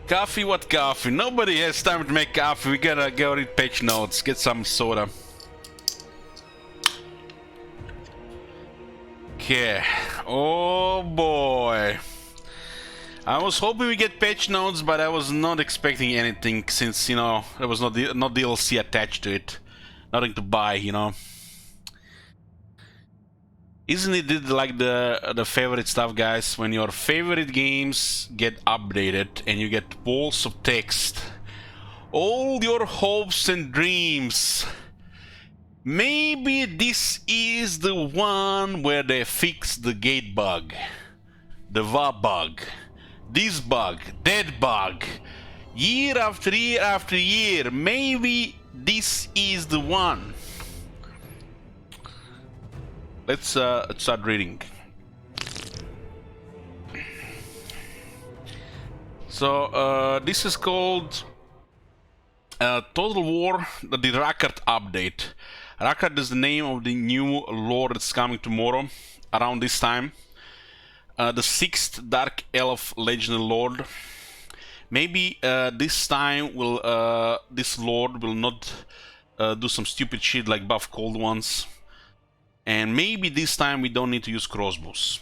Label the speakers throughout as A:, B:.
A: Coffee? What coffee? Nobody has time to make coffee. We gotta go read patch notes, get some soda. Okay. Oh boy. I was hoping we get patch notes, but I was not expecting anything since, you know, there was no DLC attached to it. Nothing to buy, you know. Isn't it like the favorite stuff, guys? When your favorite games get updated and you get walls of text, all your hopes and dreams. Maybe this is the one where they fix the gate bug, the VA bug, this bug, that bug, year after year after year. Maybe this is the one. Let's start reading. So this is called Total War, the Rakarth update. Rakarth is the name of the new lore that's coming tomorrow around this time. The 6th Dark Elf Legendary Lord. Maybe this time will this lord will not do some stupid shit like buff cold ones. And maybe this time we don't need to use crossbows.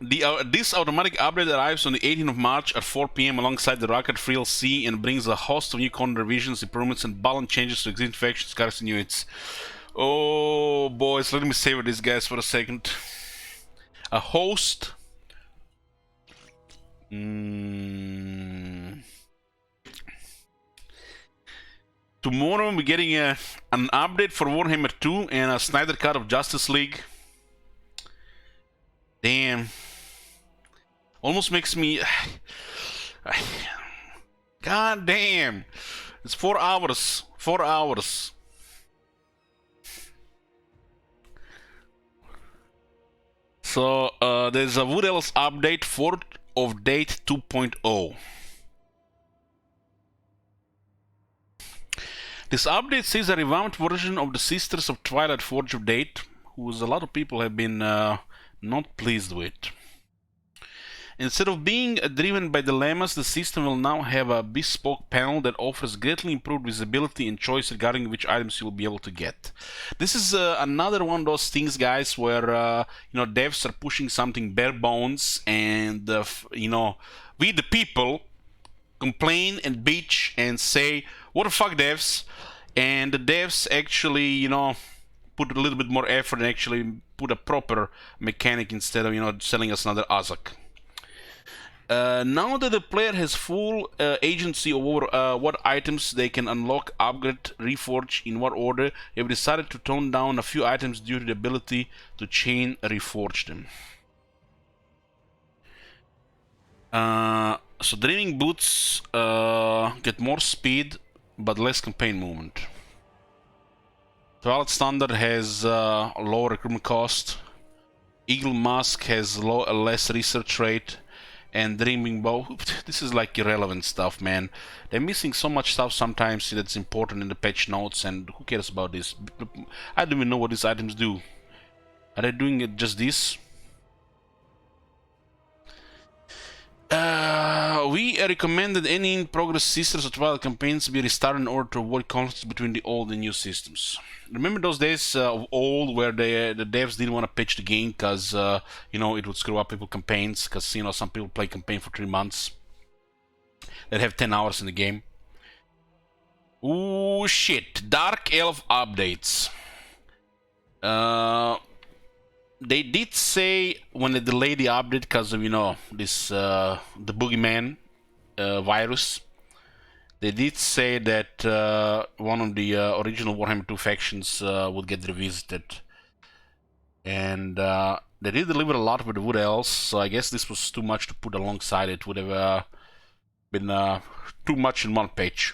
A: This automatic update arrives on the 18th of March at 4 PM alongside the Rakarth Free C and brings a host of new content revisions, improvements, and balance changes to existing factions, cards, and units. Oh boys, let me savor these guys for a second. A host. Tomorrow we're getting an update for Warhammer 2 and a Snyder Cut of Justice League. Damn. Almost makes me... God damn. It's 4 hours. 4 hours. So, there's a Wood Elves update, 4th of date 2.0. This update sees a revamped version of the Sisters of Twilight Forge update, whose a lot of people have been not pleased with. Instead of being driven by dilemmas, the system will now have a bespoke panel that offers greatly improved visibility and choice regarding which items you'll be able to get. This is another one of those things, guys, where you know, devs are pushing something bare bones, and you know, we the people complain and bitch and say, "What the fuck, devs?" And the devs actually, you know, put a little bit more effort and actually put a proper mechanic instead of, you know, selling us another Azak. Now that the player has full agency over what items they can unlock, upgrade, reforge, in what order, they have decided to tone down a few items due to the ability to chain reforge them. So Dreaming Boots get more speed but less campaign movement. Twilight Standard has a lower recruitment cost. Eagle Mask has less research rate. And Dreaming Bow, this is like irrelevant stuff, man. They're missing so much stuff sometimes that's important in the patch notes, and who cares about this? I don't even know what these items do. Are they doing it just this? We recommend that any in-progress Sisters of Twilight campaigns be restarted in order to avoid conflicts between the old and new systems. Remember those days of old where the devs didn't want to patch the game because you know, it would screw up people's campaigns, because, you know, some people play campaign for 3 months that have 10 hours in the game. Ooh shit, Dark Elf updates. They did say when they delayed the update because of, you know, this the boogeyman virus. They did say that one of the original Warhammer 2 factions would get revisited, and they did deliver a lot with the Wood Elves. So I guess this was too much to put alongside it. Would have been too much in one page.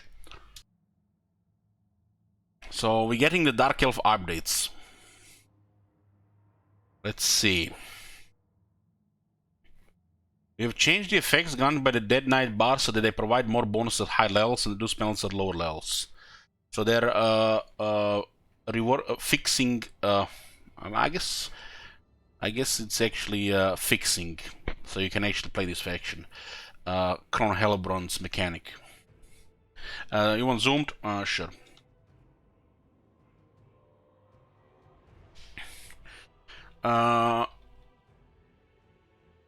A: So we're getting the Dark Elf updates. Let's see. We have changed the effects granted by the Dead Knight bar so that they provide more bonuses at high levels and reduce penalties at lower levels. So they're fixing I guess it's actually fixing, so you can actually play this faction. Kron Hellebrand's mechanic. You want zoomed? Sure.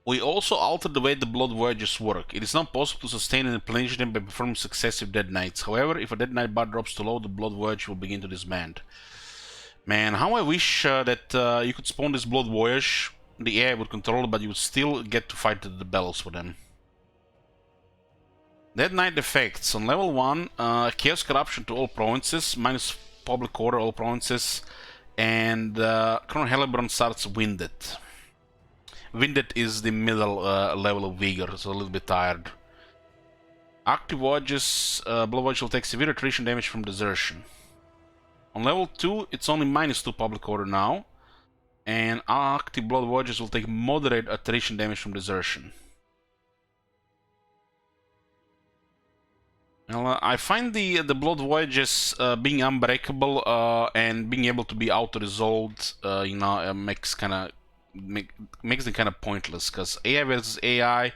A: We also altered the way the Blood Voyages work. It is not possible to sustain and replenish them by performing successive Dead Knights. However, if a Dead Knight bar drops too low, the Blood Voyage will begin to disband. Man, how I wish that you could spawn this Blood Voyage. The AI would control it, but you would still get to fight the battles for them. Dead Knight effects. On level 1, Chaos Corruption to all provinces, minus Public Order all provinces, and Kron Hellebrand starts Winded. Winded is the middle level of Vigor, so a little bit tired. Active Voyages, Blood Voyage will take severe attrition damage from desertion. On level 2, it's only minus 2 Public Order now, and active Blood Voyages will take moderate attrition damage from desertion. Well, I find the Blood Voyages being unbreakable and being able to be auto-resolved, you know, makes them kind of pointless, because AI versus AI,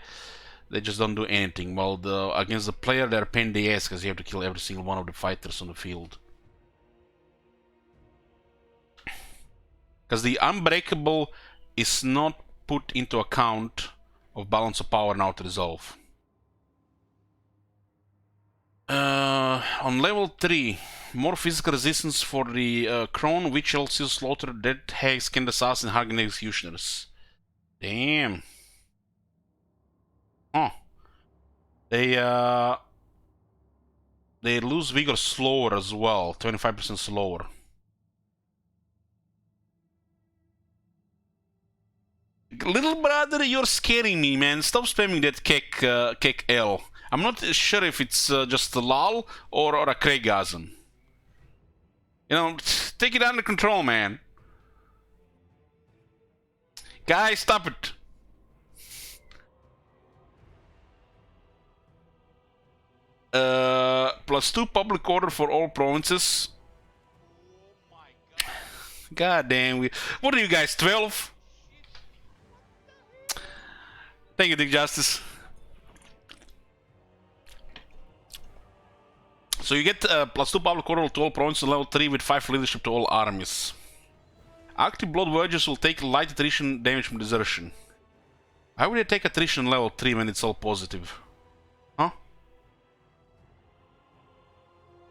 A: they just don't do anything. While against the player, they're a pain in the ass, because you have to kill every single one of the fighters on the field. Because the unbreakable is not put into account of balance of power and auto-resolve. On level 3, more physical resistance for the Kron, Witch, Elsil, Slaughter, Dead Hag, Skinned Assassin, Hardened Executioners. Damn. Oh. They lose Vigor slower as well, 25% slower. Little brother, you're scaring me, man. Stop spamming that kek L. I'm not sure if it's just a lull or a Craigasm. You know, take it under control, man. Guys, stop it. +2 Public Order for all provinces. God damn. What are you guys, 12? Thank you, Dick Justice. So you get +2 Public Order to all provinces, level 3 with 5 leadership to all armies. Active Blood Voyages will take light attrition damage from desertion. Why would they take attrition level 3 when it's all positive? Huh?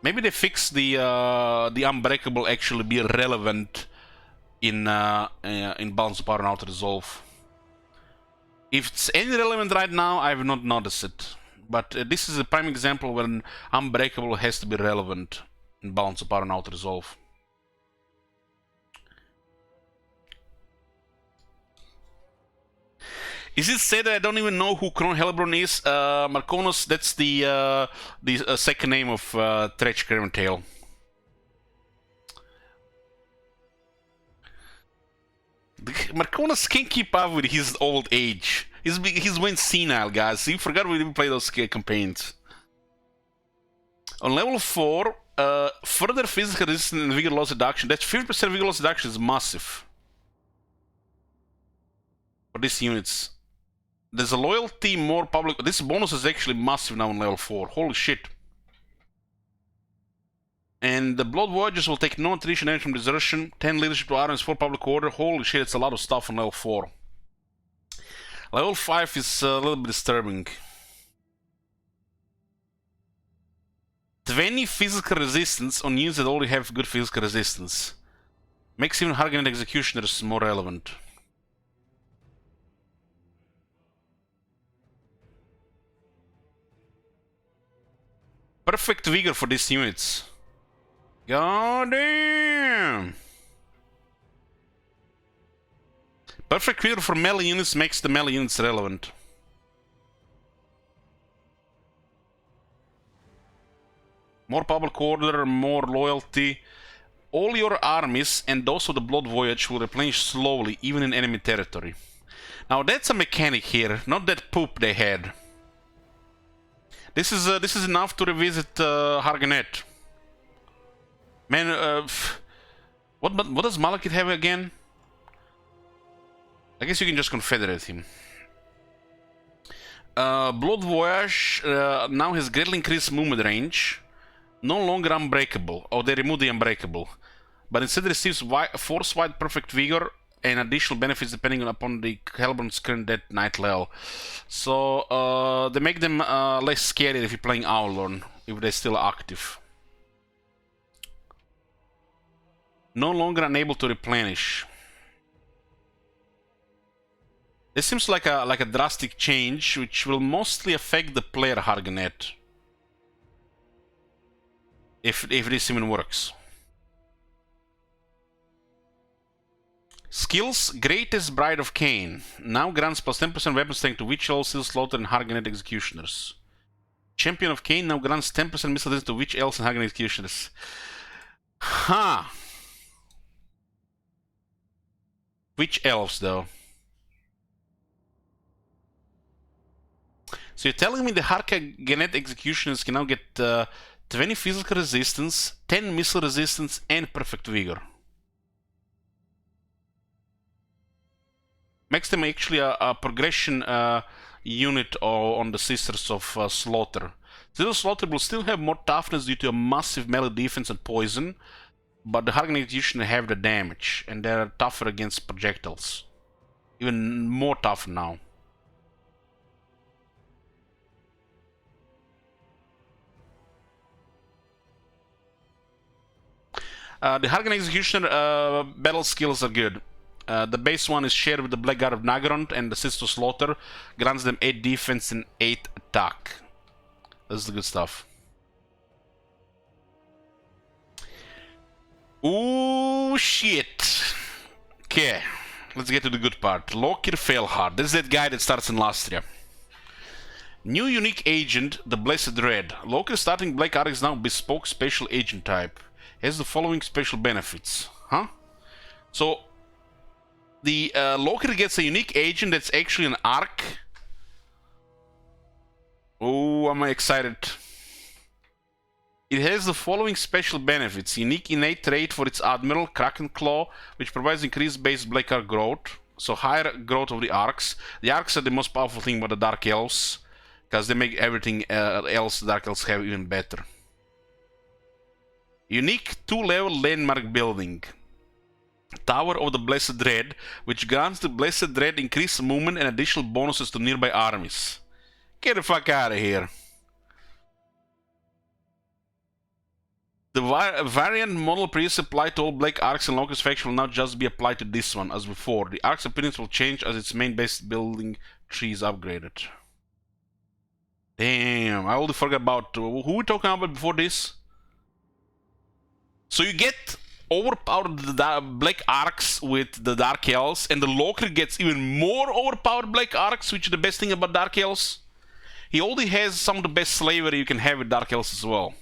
A: Maybe they fix the Unbreakable actually be relevant in Balance of Power and Auto-Resolve. If it's any relevant right now, I have not noticed it. But this is a prime example when Unbreakable has to be relevant in Balance of Power and Auto-Resolve. Is it said that I don't even know who Kron Hellebrand is? Marconos, that's the second name of Tretch Craventail. Marconos can't keep up with his old age. He's went senile, guys. You forgot we didn't play those campaigns. On level 4, further physical resistance and vigor loss reduction. That 50% vigor loss reduction is massive for these units. There's a loyalty, more public. This bonus is actually massive now on level 4. Holy shit. And the Blood Voyages will take no attrition damage from desertion, 10 leadership to armies, 4 public order. Holy shit, it's a lot of stuff on level 4. Level 5 is a little bit disturbing. 20 physical resistance on units that already have good physical resistance. Makes even Hardened Executioners more relevant. Perfect vigor for these units. God damn! Perfect vigor for melee units makes the melee units relevant. More public order, more loyalty. All your armies and those of the Blood Voyage will replenish slowly, even in enemy territory. Now that's a mechanic here, not that poop they had. This is enough to revisit Harganet. Man, what does Malekith have again? I guess you can just confederate him. Blood Voyage now has greatly increased movement range. No longer unbreakable. Oh, they removed the unbreakable. But instead receives force-wide perfect vigor and additional benefits depending upon the Hellborn's current death night level. So they make them less scary if you're playing Aulorn, if they're still active. No longer unable to replenish. This seems like a drastic change, which will mostly affect the player Hargonet. If this even works. Skills: Greatest Bride of Cain. Now grants plus 10% weapon strength to Witch Elves, Seal Slaughter, and Hargonet Executioners. Champion of Cain now grants 10% missile resistance to Witch Elves and Hargonet Executioners. Huh. Witch Elves, though. So you're telling me the Hargonet Executioners can now get 20 physical resistance, 10 missile resistance, and perfect vigor. Makes them actually a progression unit on the Sisters of Slaughter. Sisters of Slaughter will still have more toughness due to a massive melee defense and poison, but the Hargonet Executioner have the damage, and they're tougher against projectiles. Even more tough now. The Hargonet Executioner battle skills are good. The base one is shared with the Blackguard of Nagorond, and the Sister Slaughter grants them 8 defense and 8 attack. This is the good stuff. Ooh, shit. Okay, let's get to the good part. Lokir Failhard. This is that guy that starts in Lastria. New unique agent, the Blessed Red. Lokir starting Black Arc is now bespoke special agent type. Has the following special benefits. Huh? So, the Lokir gets a unique agent that's actually an arc. Oh, I'm excited. It has the following special benefits. Unique innate trait for its Admiral, Kraken Claw, which provides increased base Black Arc growth. So higher growth of the arcs. The arcs are the most powerful thing about the Dark Elves, because they make everything else the Dark Elves have even better. Unique 2-level landmark building. Tower of the Blessed Dread, which grants the Blessed Dread increased movement and additional bonuses to nearby armies. Get the fuck out of here. The variant model previously applied to all Black Arcs and Locust faction will now just be applied to this one as before. The Arc's appearance will change as its main base building tree is upgraded. Damn, I already forgot about who we talking about before this. So you get overpowered the Black Arcs with the Dark Elves, and the Lokir gets even more overpowered Black Arcs, which is the best thing about Dark Elves. He already has some of the best slavery you can have with Dark Elves as well.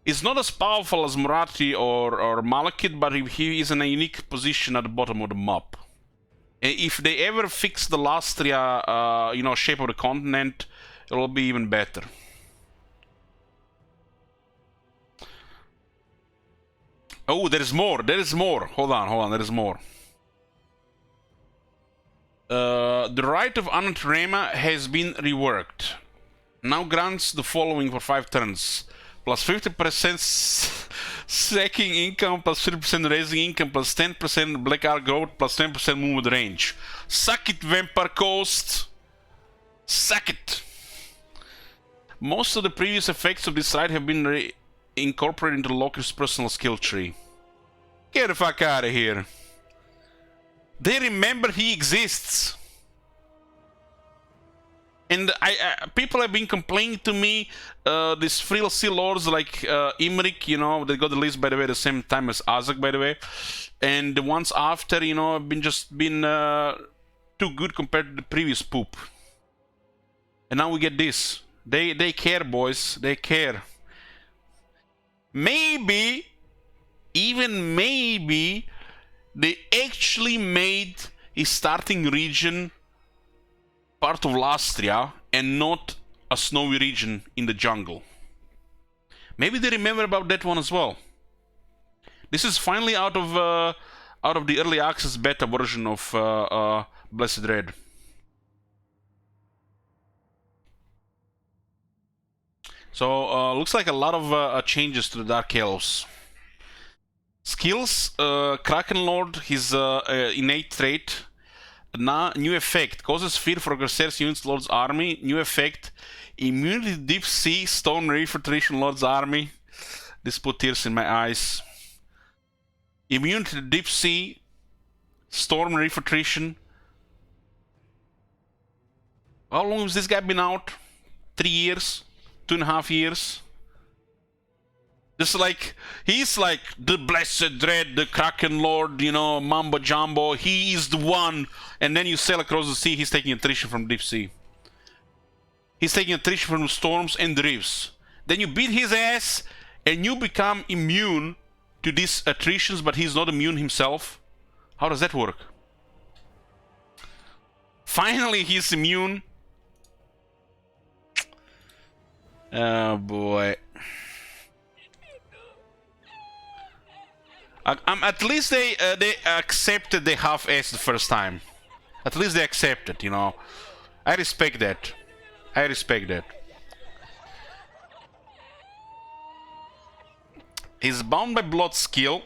A: It's not as powerful as Marathi or Malekith, but he is in a unique position at the bottom of the map. And if they ever fix the Lastria, shape of the continent, it will be even better. Oh, there is more. There is more. Hold on. There is more. The Rite of Anatrema has been reworked. Now grants the following for 5 turns. Plus 50% sacking income, plus 50% raising income, plus 10% Black Arc growth, plus 10% movement range. Suck it, Vampire Coast! Suck it! Most of the previous effects of this rite have been incorporated into Lokir's personal skill tree. Get the fuck out of here. They remember he exists. And people have been complaining to me, these Frill Sea Lords like Imrik, they got the list, by the way, the same time as Azak, by the way. And the ones after, have been too good compared to the previous poop. And now we get this. They care, boys. They care. Maybe, even maybe, they actually made a starting region part of Lastria and not a snowy region in the jungle. Maybe they remember about that one as well. This is finally out of out of the early access beta version of Blessed Red. So looks like a lot of changes to the Dark Elves. Skills, Kraken Lord, his innate trait. New effect, causes fear for Corsairs units Lord's army. New effect, immunity to deep sea, Storm Reef Attrition Lord's army. This put tears in my eyes. Immunity to deep sea, Storm Reef Attrition. How long has this guy been out? 3 years? 2.5 years? Just like, he's like the Blessed Dread, the Kraken Lord, you know, Mambo Jumbo, he is the one. And then you sail across the sea, he's taking attrition from deep sea. He's taking attrition from storms and reefs. Then you beat his ass, and you become immune to these attritions, but he's not immune himself. How does that work? Finally, he's immune. Oh boy. At least they accepted they half-assed the first time. At least they accepted, you know. I respect that. I respect that. His Bound by Blood skill.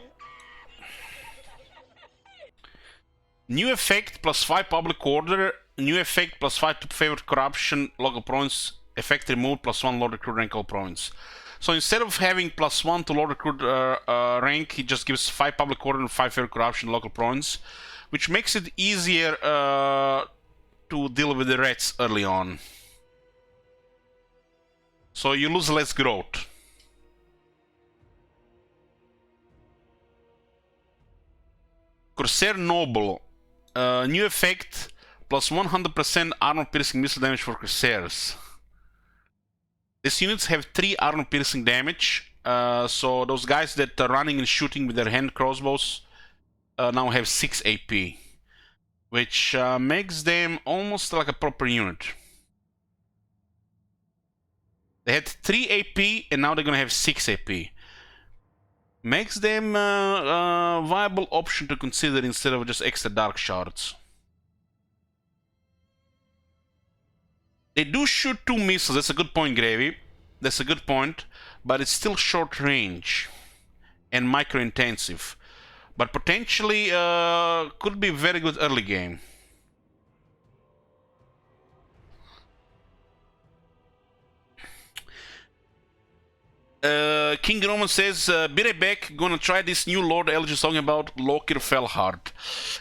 A: New effect +5 public order. New effect +5 to favorite corruption, local province. Effect removed +1 Lord Recruit rank all province. So instead of having +1 to Lord Recruit rank, he just gives 5 public order and 5 favorite corruption local province, which makes it easier to deal with the rats early on. So you lose less growth. Corsair Noble. New effect +100% armor piercing missile damage for Corsairs. These units have 3 armor piercing damage, so those guys that are running and shooting with their hand crossbows now have 6 AP, which makes them almost like a proper unit. They had 3 AP and now they're gonna have 6 AP. Makes them a viable option to consider instead of just extra dark shards. They do shoot 2 missiles, that's a good point, Gravy. That's a good point, but it's still short range and micro intensive. But potentially could be very good early game. King Roman says, be right back, gonna try this new Lord Elge is talking about, Lokir Felhard.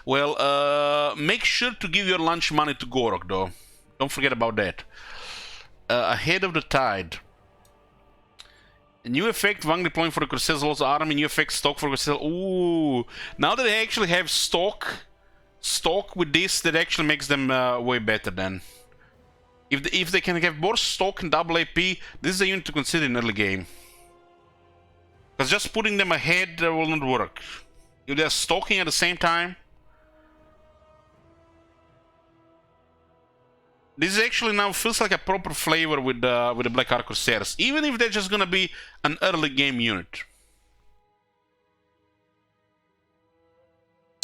A: Well, make sure to give your lunch money to Gorok though. Don't forget about that. Ahead of the Tide. New effect, Wang deploying for the Corsairs Lord's army. New effect, stock for Corsairs. Ooh, now that they actually have stock with this, that actually makes them way better then. If they can have both stock and double AP, this is a unit to consider in early game. Because just putting them ahead will not work. If they're stocking at the same time, this actually now feels like a proper flavor with the Black Ark Corsairs, even if they're just gonna be an early game unit.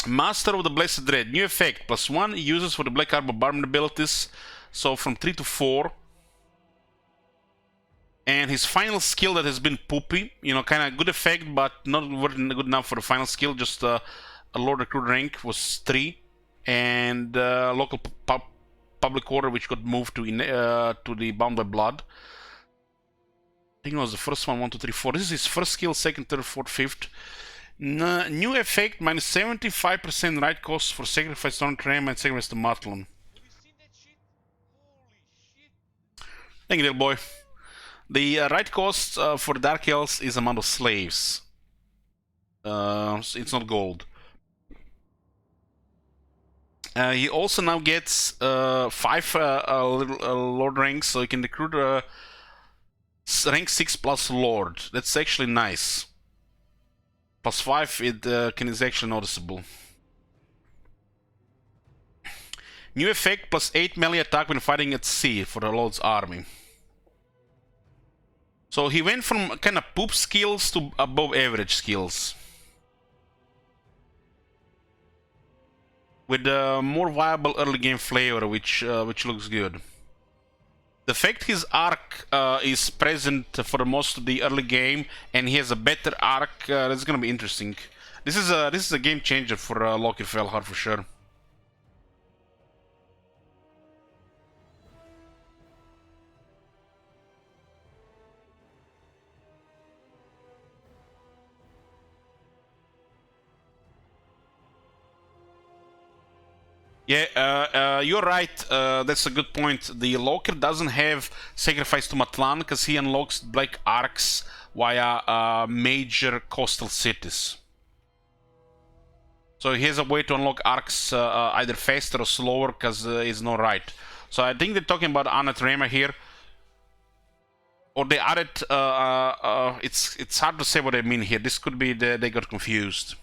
A: Master of the Blessed Dread, new effect, +1 uses for the Black Ark bombardment abilities, so from 3 to 4. And his final skill that has been poopy, you know, kind of good effect, but not good enough for the final skill, just a Lord Recruit rank was 3, and local public order which got moved to the Bound by Blood. I think it was the first one, 1, 2, 3, 4. This is his first skill, second, third, fourth, fifth. New effect, -75% right cost for sacrifice on Trem and sacrifice to Matlon. Thank you, little boy. The right cost for Dark Elves is amount of slaves. It's not gold. He also now gets 5 Lord ranks, so he can recruit rank 6 plus Lord. That's actually nice. +5 is actually noticeable. New effect, +8 melee attack when fighting at sea for the Lord's army. So he went from kind of poop skills to above average skills. with a more viable early game flavor, which looks good. The fact his arc is present for most of the early game, and he has a better arc, that's gonna be interesting. This is a game changer for Loki Felhar for sure. Yeah, you're right. That's a good point. The Loker doesn't have Sacrifice to Matlan because he unlocks Black Arcs via major coastal cities. So he has a way to unlock arcs either faster or slower because it's not right. So I think they're talking about Anatrema here. Or they added... it's hard to say what I mean here. This could be they got confused.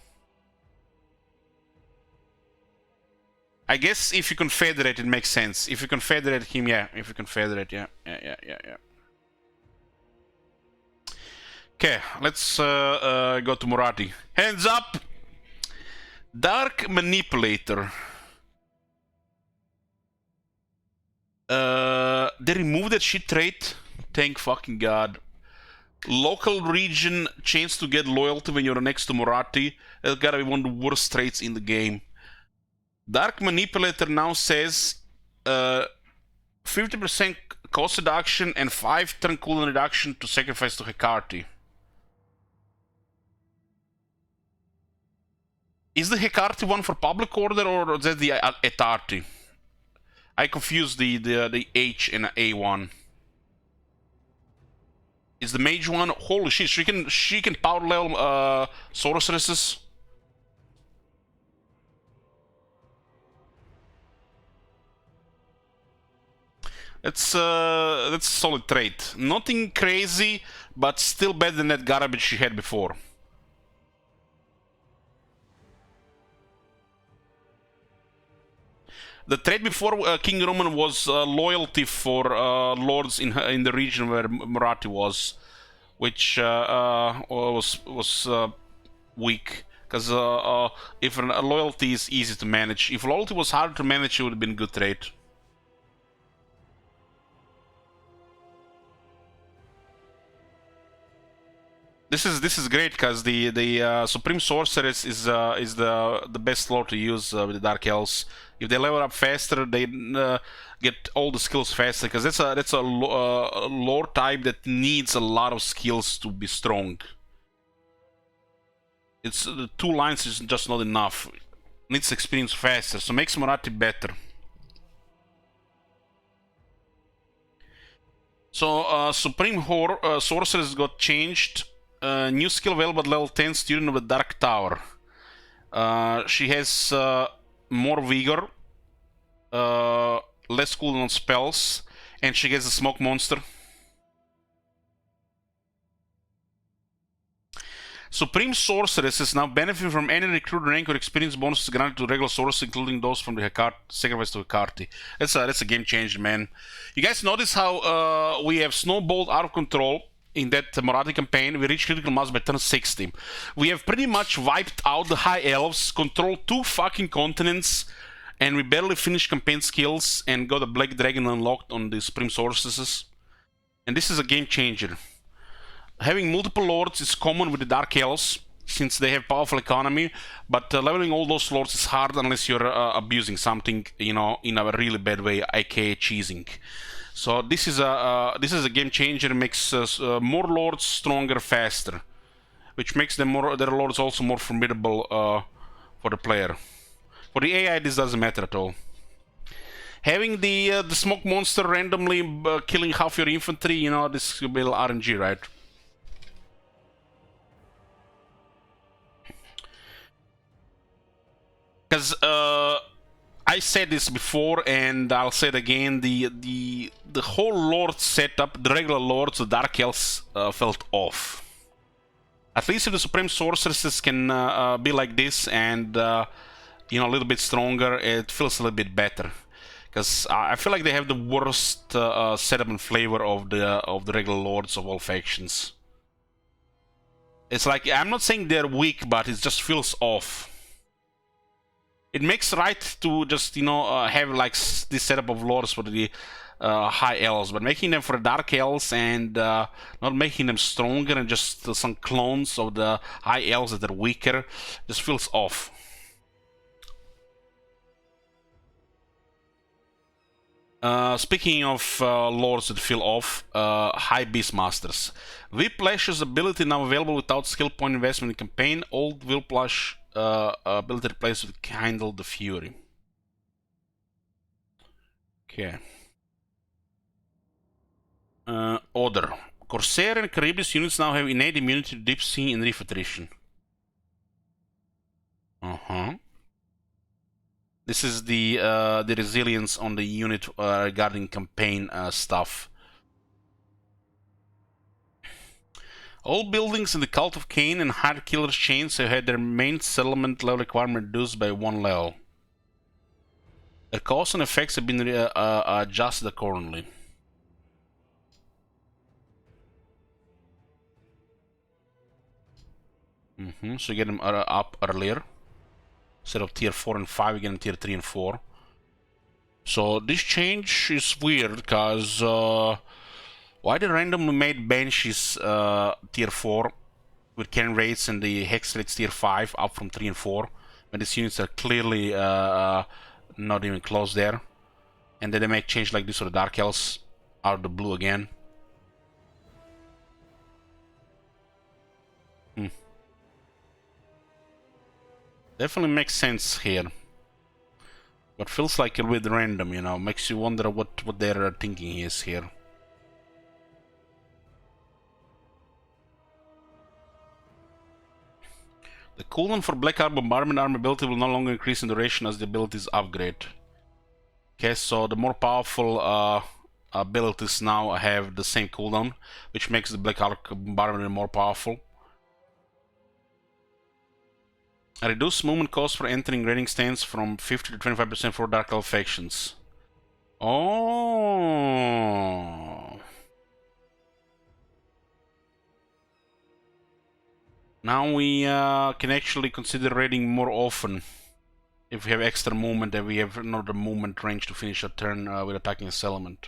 A: I guess if you confederate, it makes sense. If you confederate him, yeah. If you confederate, yeah. Okay, let's go to Murati. Hands up! Dark Manipulator. They removed that shit trait. Thank fucking god. Local region chance to get loyalty when you're next to Murati. That's gotta be one of the worst traits in the game. Dark Manipulator now says 50% cost reduction and 5 turn cooldown reduction to sacrifice to Hekarti. Is the Hekarti one for public order or is that the Etarti? I confused the H and A1. Is the mage one? Holy shit! She can power level sorceresses. That's a solid trait. Nothing crazy, but still better than that garbage she had before. The trait before King Roman was loyalty for lords in the region where Murati was, which was weak. Because if loyalty is easy to manage, if loyalty was harder to manage, it would have been a good trait. This is great because the Supreme Sorceress is the best lord to use with the Dark Elves. If they level up faster, they get all the skills faster because that's a lord type that needs a lot of skills to be strong. It's 2 lines is just not enough. Needs experience faster, so makes Murati better. So Supreme Sorceress got changed. New skill available at level 10, Student of the Dark Tower. She has more vigor, less cooldown on spells, and she gets a smoke monster. Supreme Sorceress is now benefiting from any recruit rank or experience bonuses granted to regular sorcerers, including those from the sacrifice to Hekarti. That's a game changer, man. You guys notice how we have snowballed out of control in that Murati campaign. We reached critical mass by turn 60. We have pretty much wiped out the High Elves, controlled 2 fucking continents, and we barely finished campaign skills and got a Black Dragon unlocked on the Supreme Sorceresses. And this is a game changer. Having multiple lords is common with the Dark Elves, since they have powerful economy, but leveling all those lords is hard unless you're abusing something, you know, in a really bad way, aka cheesing. So this is a game changer. It makes more lords stronger faster, which makes their lords also more formidable for the player. For the AI, this doesn't matter at all. Having the smoke monster randomly killing half your infantry, you know, this will be RNG, right? Because I said this before, and I'll say it again. The whole lord setup, the regular lords, the Dark Elves felt off. At least if the Supreme Sorceresses can be like this and you know, a little bit stronger, it feels a little bit better. Because I feel like they have the worst setup and flavor of the regular lords of all factions. It's like, I'm not saying they're weak, but it just feels off. It makes right to just, you know, have like this setup of lords for the high elves, but making them for the dark elves and not making them stronger and just some clones of the high elves that are weaker just feels off. Speaking of lords that feel off, High Beastmasters. Whiplash's ability now available without skill point investment in campaign. Old Whiplash ability replaced with Kindle the Fury. Okay. Order. Corsair and Charybdis units now have innate immunity to deep sea and reef attrition. This is the resilience on the unit regarding campaign stuff. All buildings in the Cult of Cain and Hard Killer's Chains have had their main settlement level requirement reduced by 1 level. Their costs and effects have been adjusted accordingly. So you get them up earlier. Instead of tier 4 and 5, you get them tier 3 and 4. So this change is weird, because why the randomly made Banshees tier 4 with cannon rates and the hex rates tier 5 up from 3 and 4, when these units are clearly not even close there. And then they make change like this for the Dark Elves out of the blue again. Definitely makes sense here. But feels like a bit random, you know, makes you wonder what their thinking is here. The cooldown for Black Ark Bombardment armor ability will no longer increase in duration as the abilities upgrade. Okay, so the more powerful abilities now have the same cooldown, which makes the Black Ark Bombardment more powerful. A reduced movement cost for entering raiding stands from 50 to 25% for Dark Elf factions. Oh. Now we can actually consider raiding more often. If we have extra movement and we have another movement range to finish a turn with attacking a settlement.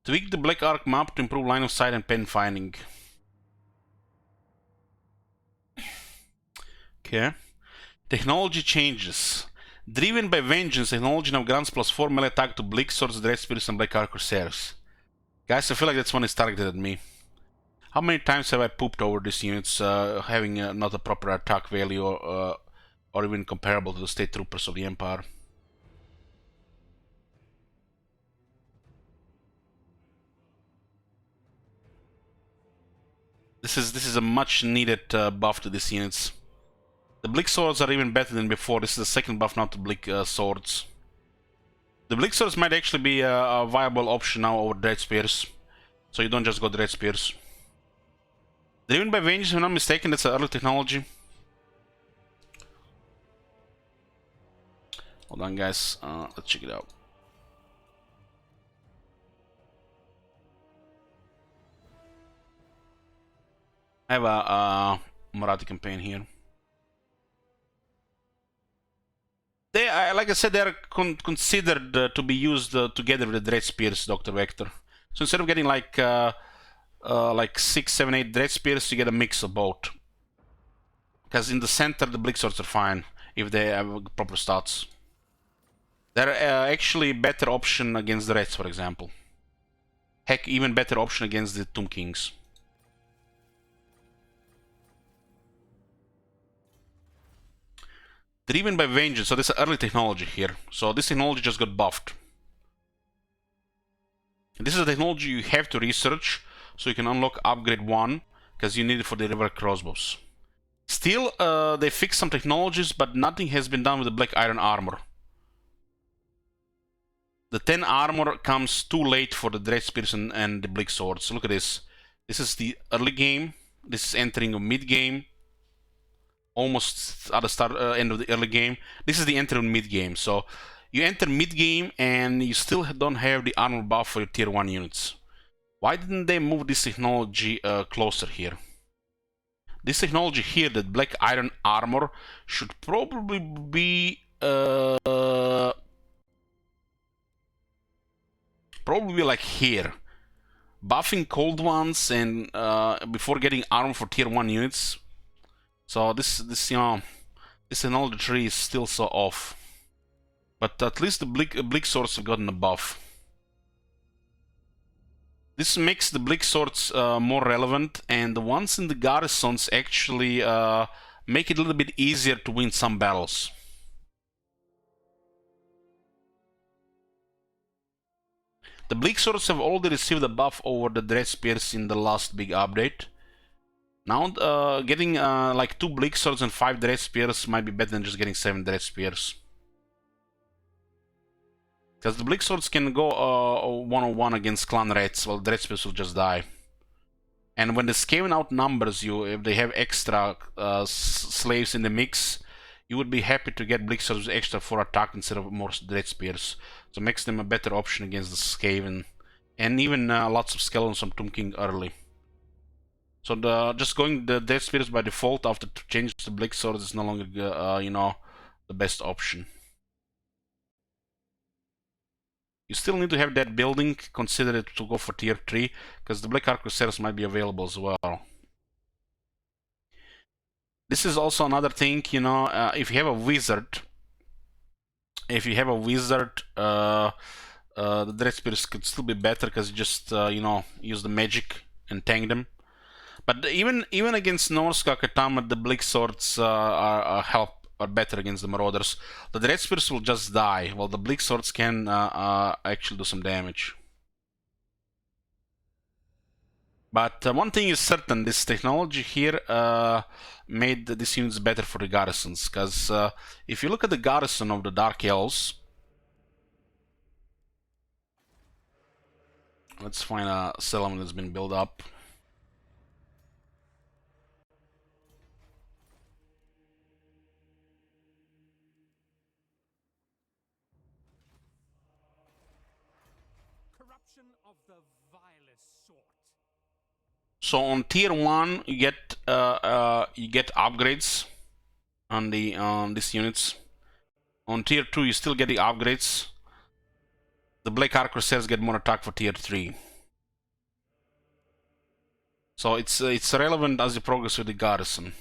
A: Tweak the Black Ark map to improve line of sight and pen finding. Okay. Technology changes. Driven by Vengeance, technology now grants +4 melee attack to Bleak Swords, Dread Spears, and Black Ark Corsairs. Guys, I feel like that's one is targeted at me. How many times have I pooped over these units having not a proper attack value or even comparable to the State Troopers of the Empire? This is a much needed buff to these units. The Bleak Swords are even better than before. This is the second buff now to Bleak Swords. The Bleak Swords might actually be a viable option now over Dread Spears. So you don't just go Dread Spears. Driven by Vengeance, if I'm not mistaken, that's an early technology. Hold on, guys. Let's check it out. I have a Marathi campaign here. They, like I said, they are considered to be used together with the Dread Spears, Dr. Vector. So instead of getting like 6, 7, 8 Dread Spears, you get a mix of both. Because in the center, the Bleak Swords are fine if they have proper stats. They're actually better option against the Reds, for example. Heck, even better option against the Tomb Kings. Driven by Vengeance, so this is early technology here. So this technology just got buffed. This is a technology you have to research, so you can unlock upgrade 1, because you need it for the river crossbows. Still, they fixed some technologies, but nothing has been done with the Black Iron armor. The 10 armor comes too late for the Dread Spears and the Bleak Swords. Look at this. This is the early game. This is entering a mid game. Almost at the start, end of the early game. This is the enter in mid game. So you enter mid game and you still don't have the armor buff for your tier 1 units. Why didn't they move this technology closer here? This technology here, that black iron armor, should probably be like here. Buffing cold ones and before getting armor for tier 1 units. So this technology tree is still so off. But at least the Bleak Swords have gotten a buff. This makes the Bleak Swords more relevant, and the ones in the garrisons actually make it a little bit easier to win some battles. The Bleak Swords have already received a buff over the Dread Spears in the last big update. Now getting like 2 Bleak Swords and 5 Dread Spears might be better than just getting 7 Dread Spears. Because the Bleak Swords can go 1-on-1 against Clan Rats, while Dread Spears will just die. And when the Skaven outnumbers you, if they have extra slaves in the mix, you would be happy to get Bleak Swords extra for attack instead of more Dread Spears. So it makes them a better option against the Skaven. And even lots of Skeletons from Tomb King early. So just going the Dread Spears by default after changing to Bleak Swords is no longer, the best option. You still need to have that building considered to go for tier 3, because the Black Ark Crusaders might be available as well. This is also another thing, if you have a wizard, the Dread Spears could still be better, because you just, use the magic and tank them. But even against Norse Kakatama, the Bleak Swords are better against the Marauders. The Dread Spears will just die, while the Bleak Swords can actually do some damage. But one thing is certain, this technology here made these units better for the garrisons, because if you look at the garrison of the Dark Elves, let's find a Salamander that's been built up. So on tier 1 you get upgrades on these units. On tier 2 you still get the upgrades. The Black Ark Crusaders get more attack for tier 3. So it's relevant as you progress with the garrison.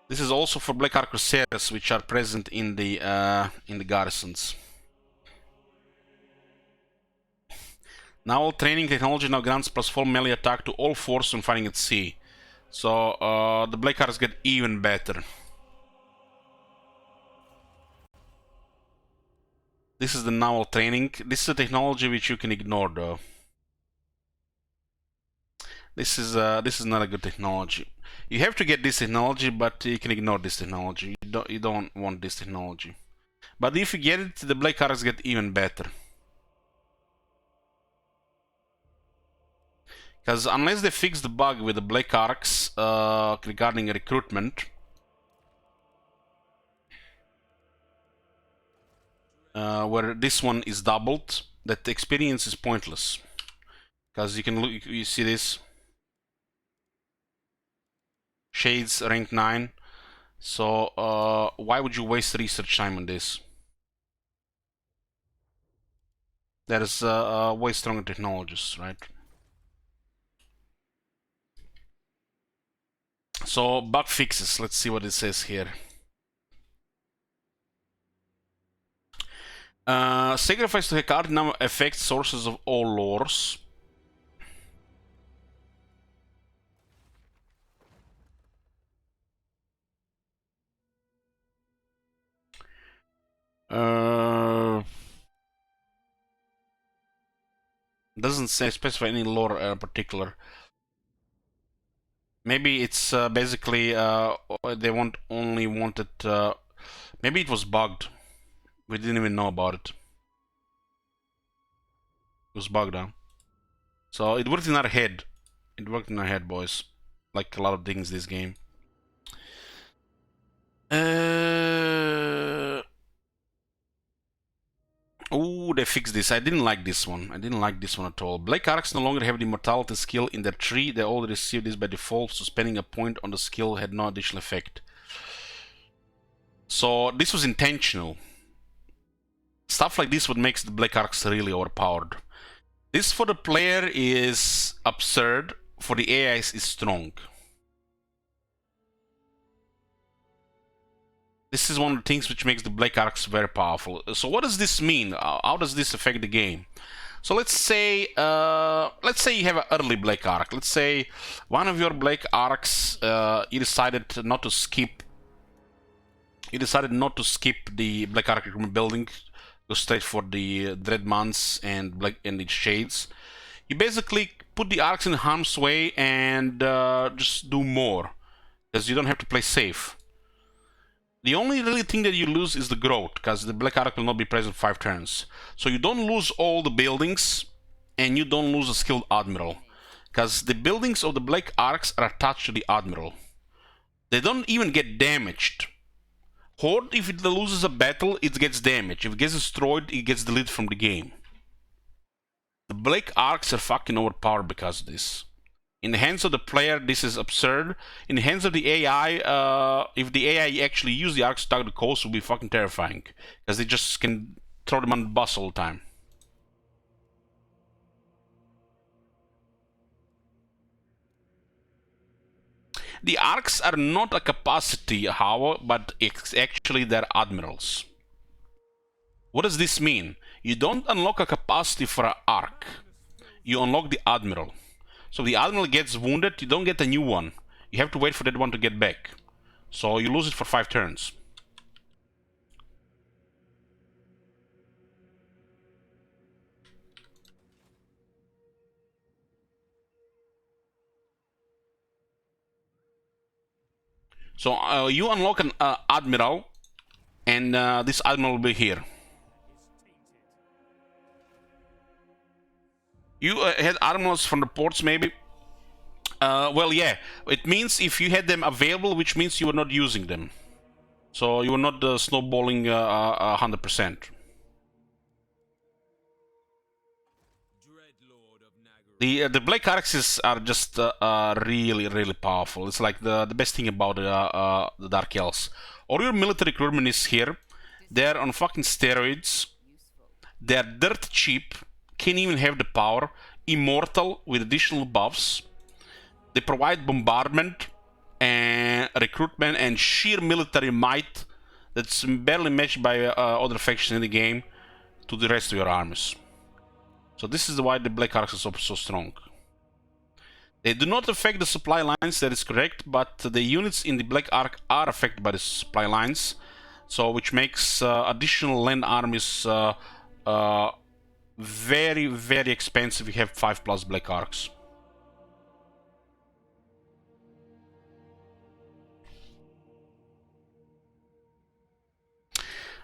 A: This is also for Black Ark Crusaders, which are present in the garrisons. Now training technology now grants +4 melee attack to all forces when fighting at sea. So the Black Arks get even better. This is the novel training. This is a technology which you can ignore though. This is not a good technology. You have to get this technology, but you can ignore this technology. You don't want this technology. But if you get it, the Black Arks get even better. Because unless they fix the bug with the Black Arks regarding recruitment, where this one is doubled, that experience is pointless. Because you can look, you see this. Shades rank 9. So why would you waste research time on this? There is way stronger technologies, right? So bug fixes. Let's see what it says here. Sacrifice to Rakarth now affects sources of all lores. Doesn't specify any lore particular. Maybe it's basically they only wanted. Maybe it was bugged. We didn't even know about it. It was bugged, huh? So it worked in our head. It worked in our head, boys. like a lot of things this game. Oh, they fixed this. I didn't like this one. I didn't like this one at all. Black Arcs no longer have the immortality skill in their tree. They already received this by default, so spending a point on the skill had no additional effect. So this was intentional. Stuff like this would make the Black Arcs really overpowered. This for the player is absurd. For the AI is strong. This is one of the things which makes the Black Arcs very powerful. So what does this mean? How does this affect the game? So let's say you have an early Black Arc. Let's say one of your Black Arcs, you decided not to skip. You decided not to skip the Black Arc recruitment building, go straight for the Dreadmans and the Shades. You basically put the arcs in harm's way and just do more, because you don't have to play safe. The only really thing that you lose is the growth, because the Black Arc will not be present 5 turns. So you don't lose all the buildings, and you don't lose a skilled Admiral, because the buildings of the Black Arcs are attached to the Admiral. They don't even get damaged. Horde, if it loses a battle, it gets damaged. If it gets destroyed, it gets deleted from the game. The Black Arcs are fucking overpowered because of this. In the hands of the player, this is absurd. In the hands of the AI, if the AI actually use the arcs to target the coast, it will be fucking terrifying. Because they just can throw them on the bus all the time. The arcs are not a capacity, however, but it's actually their admirals. What does this mean? You don't unlock a capacity for an arc. You unlock the admiral. So if the admiral gets wounded, you don't get a new one. You have to wait for that one to get back. So you lose it for 5 turns. So you unlock an admiral, and this admiral will be here. You had admirals from the ports, maybe? Well, yeah. It means if you had them available, which means you were not using them. So you were not snowballing 100%. The Black Arcs are just really, really powerful. It's like the best thing about the Dark Elves. All your military recruitment is here. They're on fucking steroids. They're dirt cheap. Can't even have the power. Immortal with additional buffs. They provide bombardment and recruitment and sheer military might that's barely matched by other factions in the game to the rest of your armies. So this is why the Black Arcs are so strong. They do not affect the supply lines, that is correct, but the units in the Black Arc are affected by the supply lines, so which makes additional land armies very, very expensive if you have 5+ Black Arcs.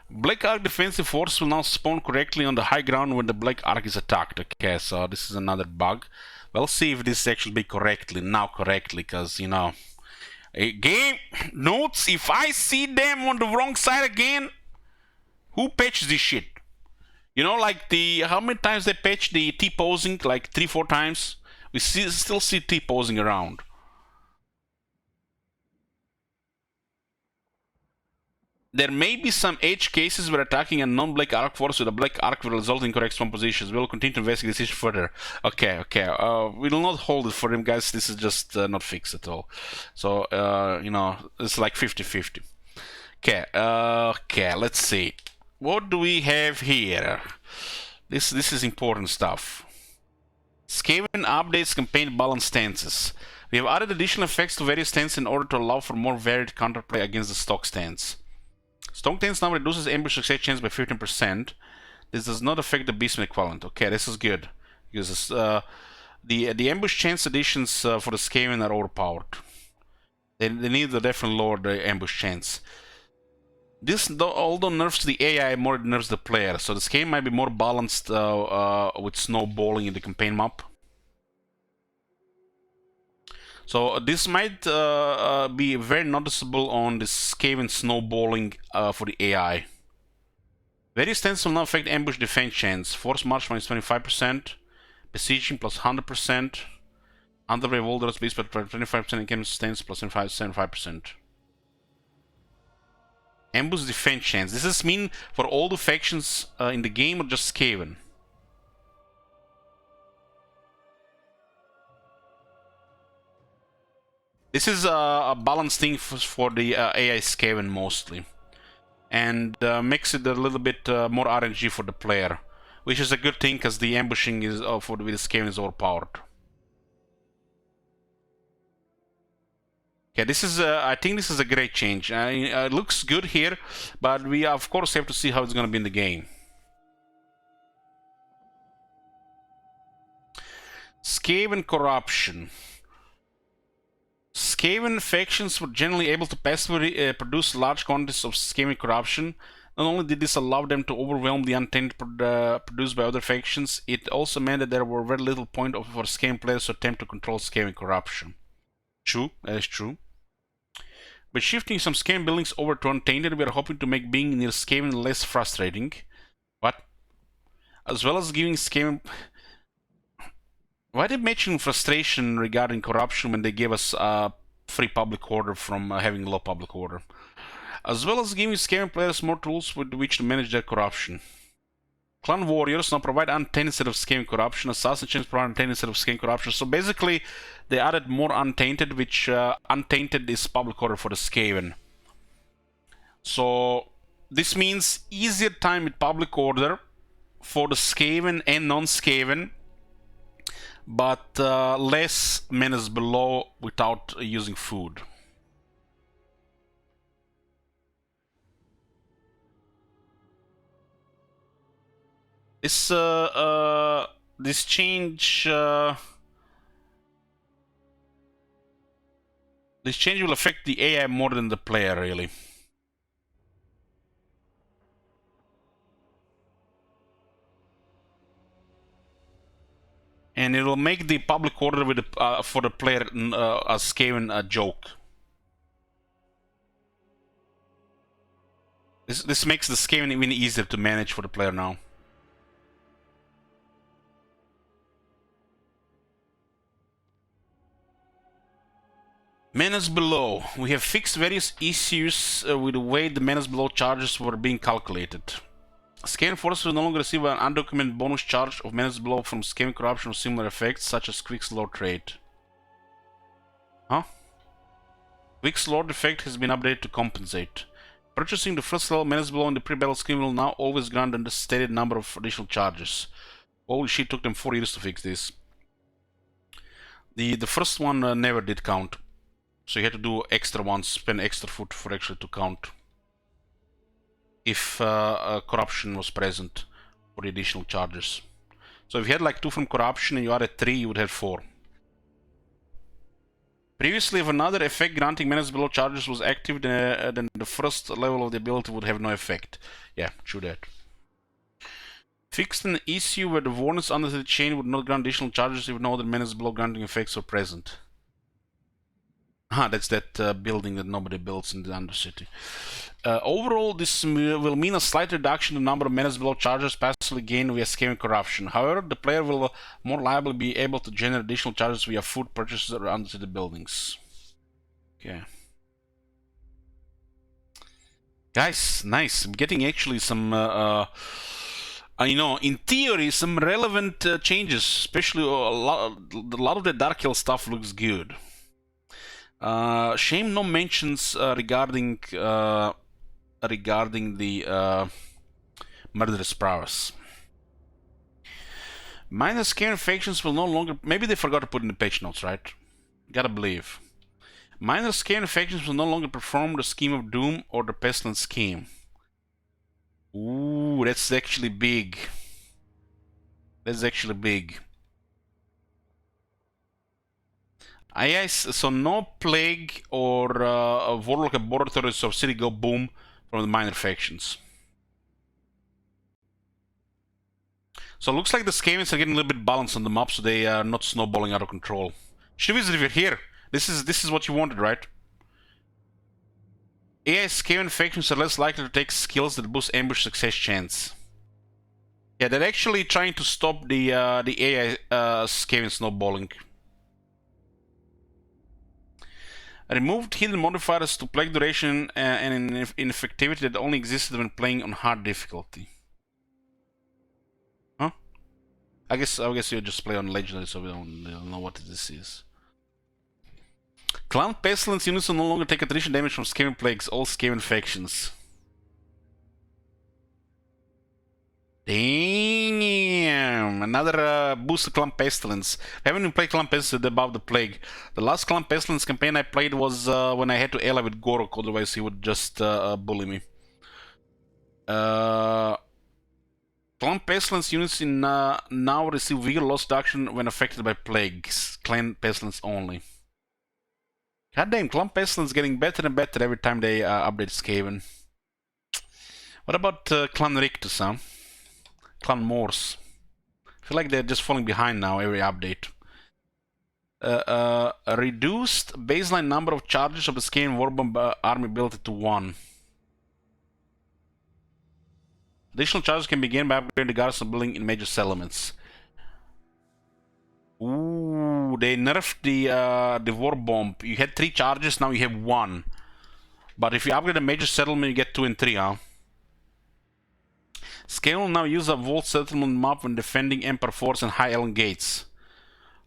A: Black Arc defensive force will now spawn correctly on the high ground when the Black Arc is attacked. Okay, so this is another bug. We'll see if this actually be correctly, because, you know, game notes, if I see them on the wrong side again, who patched this shit? You know, like how many times they patched the T-posing? Like 3-4 times? We still see T-posing around. There may be some edge cases where attacking a non-Black Arc force with a Black Arc will result in correct spawn positions. We will continue to investigate this issue further. Okay. We will not hold it for them, guys. This is just not fixed at all. So, you know, it's like 50-50. Okay, let's see. What do we have here? This is important stuff. Skaven updates campaign balance stances. We have added additional effects to various stances in order to allow for more varied counterplay against the stock stance. Stock stance now reduces ambush success chance by 15%. This does not affect the beastman equivalent. Okay, this is good. Because the ambush chance additions for the Skaven are overpowered. They need to definitely lower the ambush chance. This, although nerfs the AI, more nerfs the player. So this game might be more balanced with snowballing in the campaign map. So this might be very noticeable on this Skaven snowballing for the AI. Various stance will now affect ambush defense chance. Force march minus 25%, besieging plus 100%, under revolvers base plus 25% against stance plus 75%. Ambush defense chance. Does this mean for all the factions in the game or just Skaven? This is a balanced thing for the AI Skaven mostly, and makes it a little bit more RNG for the player, which is a good thing because the ambushing is with the Skaven is overpowered. Okay, this is I think this is a great change. It looks good here, but we of course have to see how it's going to be in the game. Skaven corruption. Skaven factions were generally able to passively produce large quantities of Skaven corruption. Not only did this allow them to overwhelm the untainted produced by other factions, it also meant that there were very little point for Skaven players to attempt to control Skaven corruption. True, that is true. By shifting some Skaven buildings over to untainted, we are hoping to make being near Skaven less frustrating. What? As well as giving Skaven... Why did they mention frustration regarding corruption when they gave us free public order from having low public order? As well as giving Skaven players more tools with which to manage their corruption. Clan warriors now provide untainted instead of Skaven corruption. Assassin chains provide untainted instead of Skaven corruption. So basically, they added more untainted, which untainted is public order for the Skaven. So this means easier time with public order for the Skaven and non-Skaven, but less menace below without using food. This change will affect the AI more than the player, really. And it will make the public order with for the player as Skaven a joke. This makes the Skaven even easier to manage for the player now. Menace below. We have fixed various issues with the way the menace below charges were being calculated. Skaven forces will no longer receive an undocumented bonus charge of menace below from Skaven corruption or similar effects, such as quick slaughter trade. Huh? Quick slaughter effect has been updated to compensate. Purchasing the first level menace below in the pre-battle scheme will now always grant a stated number of additional charges. Holy shit, took them 4 years to fix this. The first one never did count. So you had to do extra ones, spend extra food for actually to count. If corruption was present for the additional charges. So if you had like 2 from corruption and you added 3, you would have 4. Previously, if another effect granting menace below charges was active, then the first level of the ability would have no effect. Yeah, true that. Fixed an issue where the warnings under the chain would not grant additional charges if no other menace below granting effects were present. Ah, that's that building that nobody builds in the Undercity. Overall, this will mean a slight reduction in the number of menace below charges passively gained via Skaven corruption. However, the player will more likely be able to generate additional charges via food purchases or Undercity buildings. Okay. Guys, nice. I'm getting actually some, you know, in theory, some relevant changes. Especially a lot of the Dark Hill stuff looks good. Shame no mentions regarding the murderous prowess. Minor Skaven factions will no longer... Maybe they forgot to put in the patch notes, right? Gotta believe. Minor Skaven factions will no longer perform the Scheme of Doom or the Pestilence Scheme. Ooh, that's actually big. That's actually big. So no Plague or Warlock Laboratories or City Go Boom from the minor factions. So it looks like the Skavens are getting a little bit balanced on the map, so they are not snowballing out of control. Shivis, if you're here, This is what you wanted, right? AI Skaven factions are less likely to take skills that boost ambush success chance. Yeah, they're actually trying to stop the AI Skaven snowballing. Removed hidden modifiers to plague duration and ineffectivity that only existed when playing on hard difficulty. Huh? I guess you just play on legendary, so we don't know what this is. Clan Pestilence units will no longer take attrition damage from Skaven plagues, all Skaven factions. Damn! Another boost to Clan Pestilence. I haven't even played Clan Pestilence above the Plague. The last Clan Pestilence campaign I played was when I had to ally with Gorok, otherwise he would just bully me. Clan Pestilence units in now receive vigor loss reduction when affected by plagues. Clan Pestilence only. Goddamn, Clan Pestilence getting better and better every time they update Skaven. What about Clan Rictus, huh? Clan Morse. I feel like they're just falling behind now every update. A reduced baseline number of charges of the Skaven Warbomb army ability to 1. Additional charges can be gained by upgrading the garrison building in major settlements. Ooh, they nerfed the Warbomb. You had 3 charges, now you have 1. But if you upgrade a major settlement, you get 2 and 3, huh? Skaven will now use a vault settlement map when defending Emperor Forts and High Elm Gates.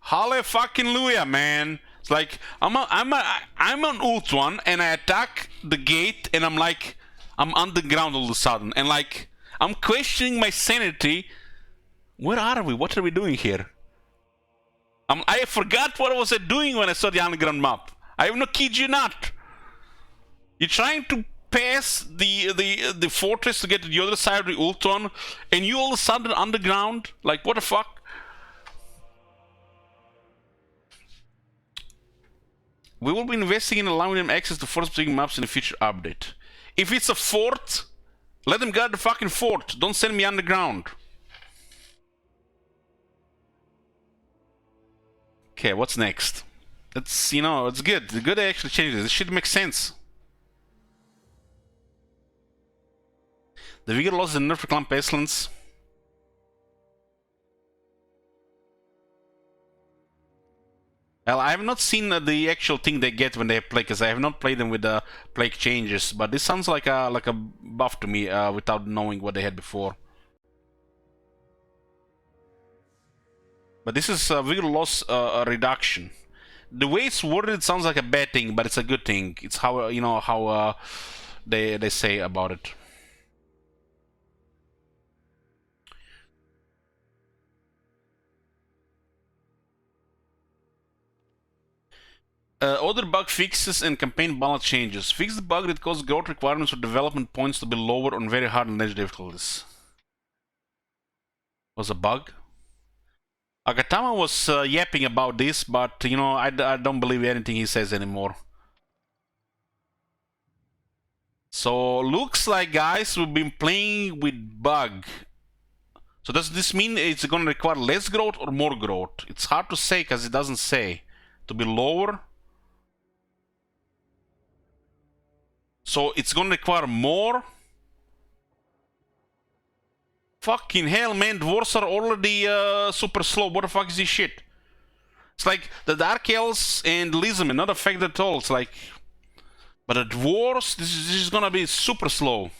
A: Hallelujah, man! It's like I'm on ult 1 and I attack the gate and I'm like I'm underground all of a sudden and like I'm questioning my sanity. Where are we? What are we doing here? I forgot what was I doing when I saw the underground map. I have no kid you not. You're trying to pass the fortress to get to the other side of the Ultron, and you all of a sudden underground? Like, what the fuck? We will be investing in allowing them access to force-specific maps in a future update. If it's a fort, let them guard the fucking fort. Don't send me underground. Okay, what's next? That's, you know, it's good. The good they actually changed it. This shit makes sense. The Vigor lost the nerf for Clan Pestilence. Well, I have not seen the actual thing they get when they play, because I have not played them with the plague changes. But this sounds like a buff to me, without knowing what they had before. But this is Vigor loss reduction. The way it's worded, it sounds like a bad thing, but it's a good thing. It's how you know how they say about it. Other bug fixes and campaign balance changes. Fix the bug that caused growth requirements for development points to be lower on very hard and edge difficulties. Was a bug? Agatama was yapping about this, but you know, I don't believe anything he says anymore. So looks like, guys, we've been playing with bug. So does this mean it's going to require less growth or more growth? It's hard to say because it doesn't say. To be lower. So it's going to require more. Fucking hell, man. Dwarves are already super slow. What the fuck is this shit? It's like the Dark Elves and Lizmen not affected at all. It's like... But the Dwarves, this is going to be super slow.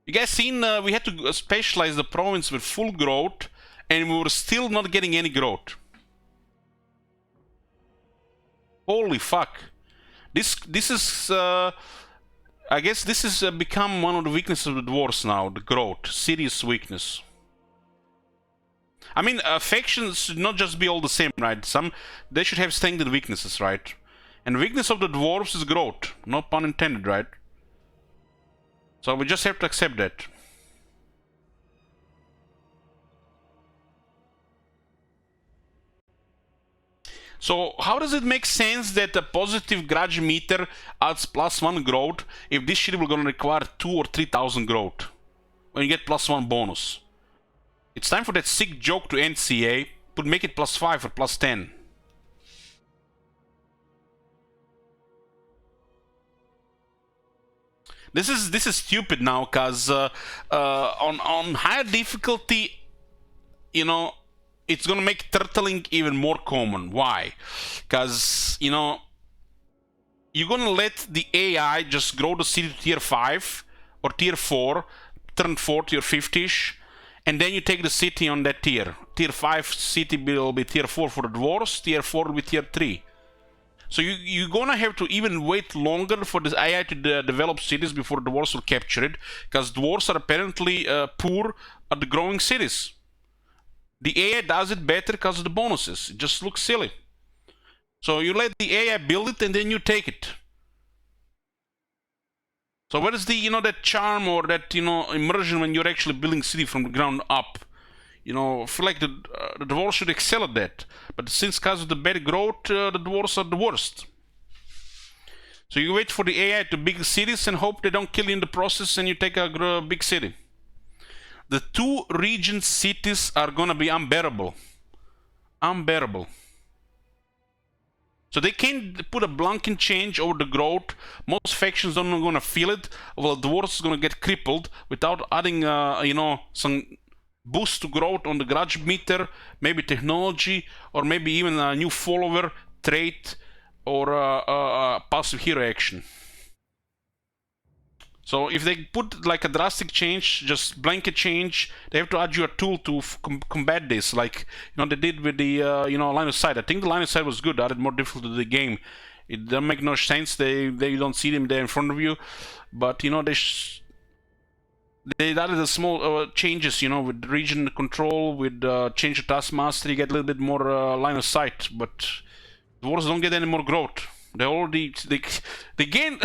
A: You guys seen, we had to specialize the province with full growth, and we were still not getting any growth. Holy fuck. This is, I guess this has become one of the weaknesses of the dwarves now, the growth, serious weakness. I mean, factions should not just be all the same, right? They should have strengths and weaknesses, right? And weakness of the dwarves is growth, no pun intended, right? So we just have to accept that. So how does it make sense that a positive grudge meter adds +1 growth if this shit will gonna require 2,000 or 3,000 growth when you get +1 bonus? It's time for that sick joke to end, CA. Make it +5 or +10. This is stupid now, cause on higher difficulty, you know, it's gonna make turtling even more common. Why? Cause you know, you're gonna let the AI just grow the city to tier 5 or tier 4, turn 40 or 50ish, and then you take the city on that tier. Tier 5 city will be tier 4 for the dwarves, tier 4 will be tier 3. So you're gonna have to even wait longer for this AI to develop cities before the dwarves will capture it, because dwarves are apparently poor at the growing cities. The AI does it better because of the bonuses. It just looks silly. So you let the AI build it and then you take it. So where is the, you know, that charm or that, you know, immersion when you're actually building city from the ground up? You know, I feel like the dwarves should excel at that. But since because of the bad growth, the dwarves are the worst. So you wait for the AI to build cities and hope they don't kill you in the process and you take a big city. The 2 region cities are gonna be unbearable. Unbearable. So they can't put a blanket change over the growth. Most factions don't gonna feel it. Well, the dwarves is gonna get crippled without adding, you know, some boost to growth on the grudge meter, maybe technology, or maybe even a new follower trait or passive hero action. So if they put like a drastic change, just blanket change, they have to add you a tool to combat this, like, you know, they did with the you know, line of sight. I think the line of sight was good, added more difficulty to the game. It doesn't make no sense. They don't see them there in front of you, but you know, they added the small changes, you know, with region control, with change of task master, you get a little bit more line of sight, but dwarves don't get any more growth. They already they gain.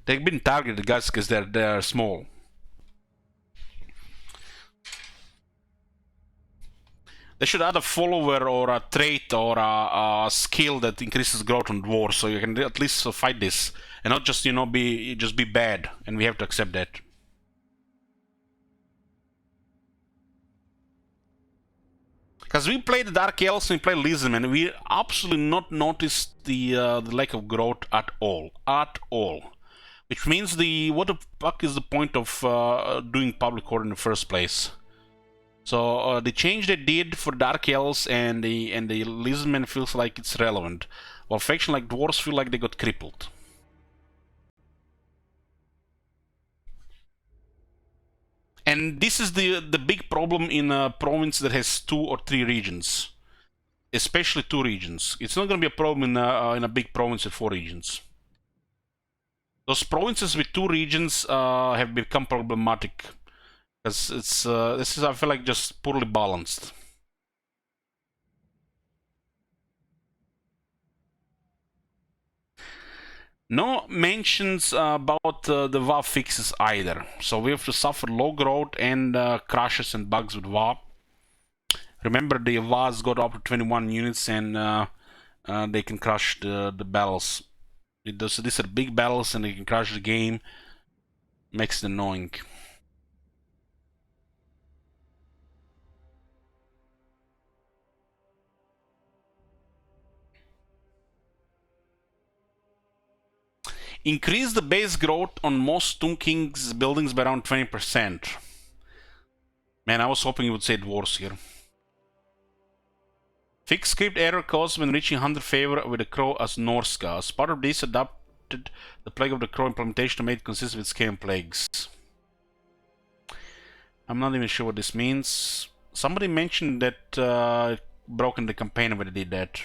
A: They've been targeted, guys, because they're small. They should add a follower or a trait or a skill that increases growth on dwarves, so you can at least fight this and not just, you know, be bad, and we have to accept that. Because we played the Dark Elves and we played Lizard, and we absolutely not noticed the lack of growth at all. Which means what the fuck is the point of doing public order in the first place? So the change they did for Dark Elves and the Lizardmen feels like it's relevant, while faction like Dwarves feel like they got crippled. And this is the big problem in a province that has 2 or 3 regions, especially 2 regions. It's not going to be a problem in a big province with 4 regions. Those provinces with 2 regions have become problematic because this is, I feel like, just poorly balanced. No mentions about the WoW fixes either. So we have to suffer low growth and crashes and bugs with WoW. Remember, the WoWs got up to 21 units and they can crash the battles. These are big battles and they can crash the game. Makes it annoying. Increase the base growth on most Tomb King's buildings by around 20%. Man, I was hoping you would say dwarves here. Fix script error caused when reaching 100 favor with the crow as Norska. As part of this, adapted the Plague of the Crow implementation to make it consistent with Skaven plagues. I'm not even sure what this means. Somebody mentioned that broke in the campaign when they did that.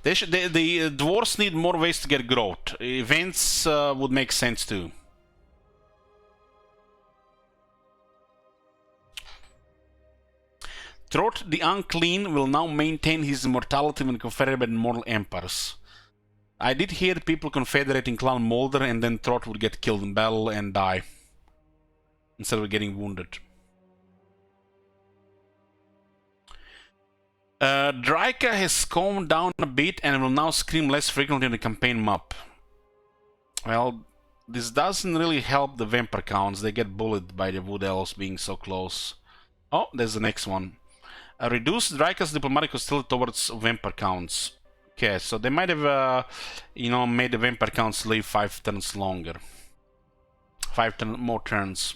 A: The dwarves need more ways to get growth. Events would make sense too. Throat the Unclean will now maintain his immortality when confederated by mortal empires. I did hear people confederating Clan Molder and then Throat would get killed in battle and die instead of getting wounded. Draika has calmed down a bit and will now scream less frequently in the campaign map. Well, this doesn't really help the vampire counts. They get bullied by the Wood Elves being so close. Oh, there's the next one. Reduced Rakarth's diplomatic hostility towards vampire counts. Okay, so they might have, you know, made the vampire counts live 5 turns longer. 5 more turns.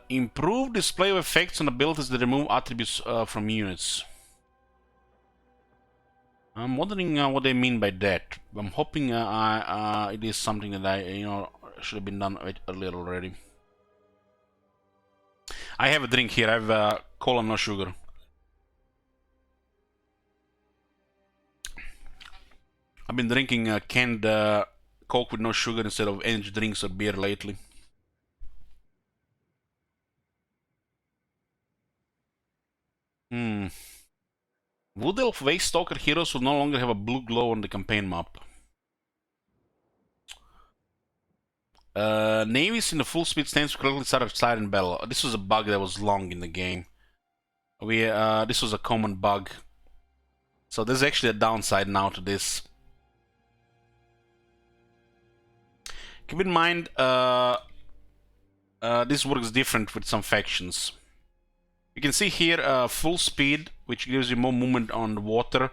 A: Improved display of effects on abilities that remove attributes from units. I'm wondering what they mean by that. I'm hoping it is something that I, you know, should have been done earlier already. I have a drink here. I have cola, no sugar. I've been drinking canned Coke with no sugar instead of energy drinks or beer lately. Wood Elf Waste Stalker heroes will no longer have a blue glow on the campaign map. Navies in the full speed stance correctly start outside in battle. This was a bug that was long in the game. This was a common bug. So there's actually a downside now to this. Keep in mind, this works different with some factions. You can see here full speed, which gives you more movement on the water,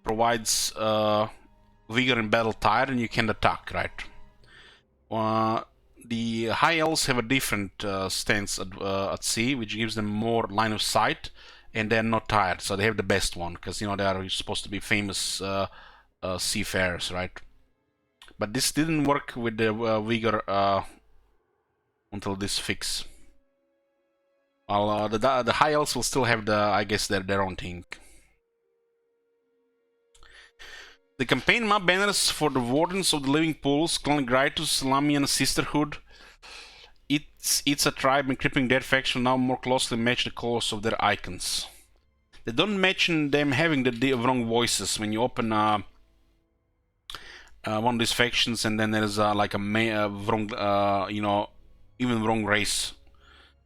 A: provides vigor in battle tire, and you can attack, right? The high elves have a different stance at sea, which gives them more line of sight, and they're not tired, so they have the best one, because, you know, they are supposed to be famous seafarers, right? But this didn't work with the vigor until this fix. Well, the high elves will still have I guess their own thing. The campaign map banners for the Wardens of the Living Pools, Clan Graitus, Lamian Sisterhood. It's a tribe and Creeping Dead faction now more closely match the colors of their icons. They don't mention them having the wrong voices when you open one of these factions, and then there's like a wrong, you know, even wrong race.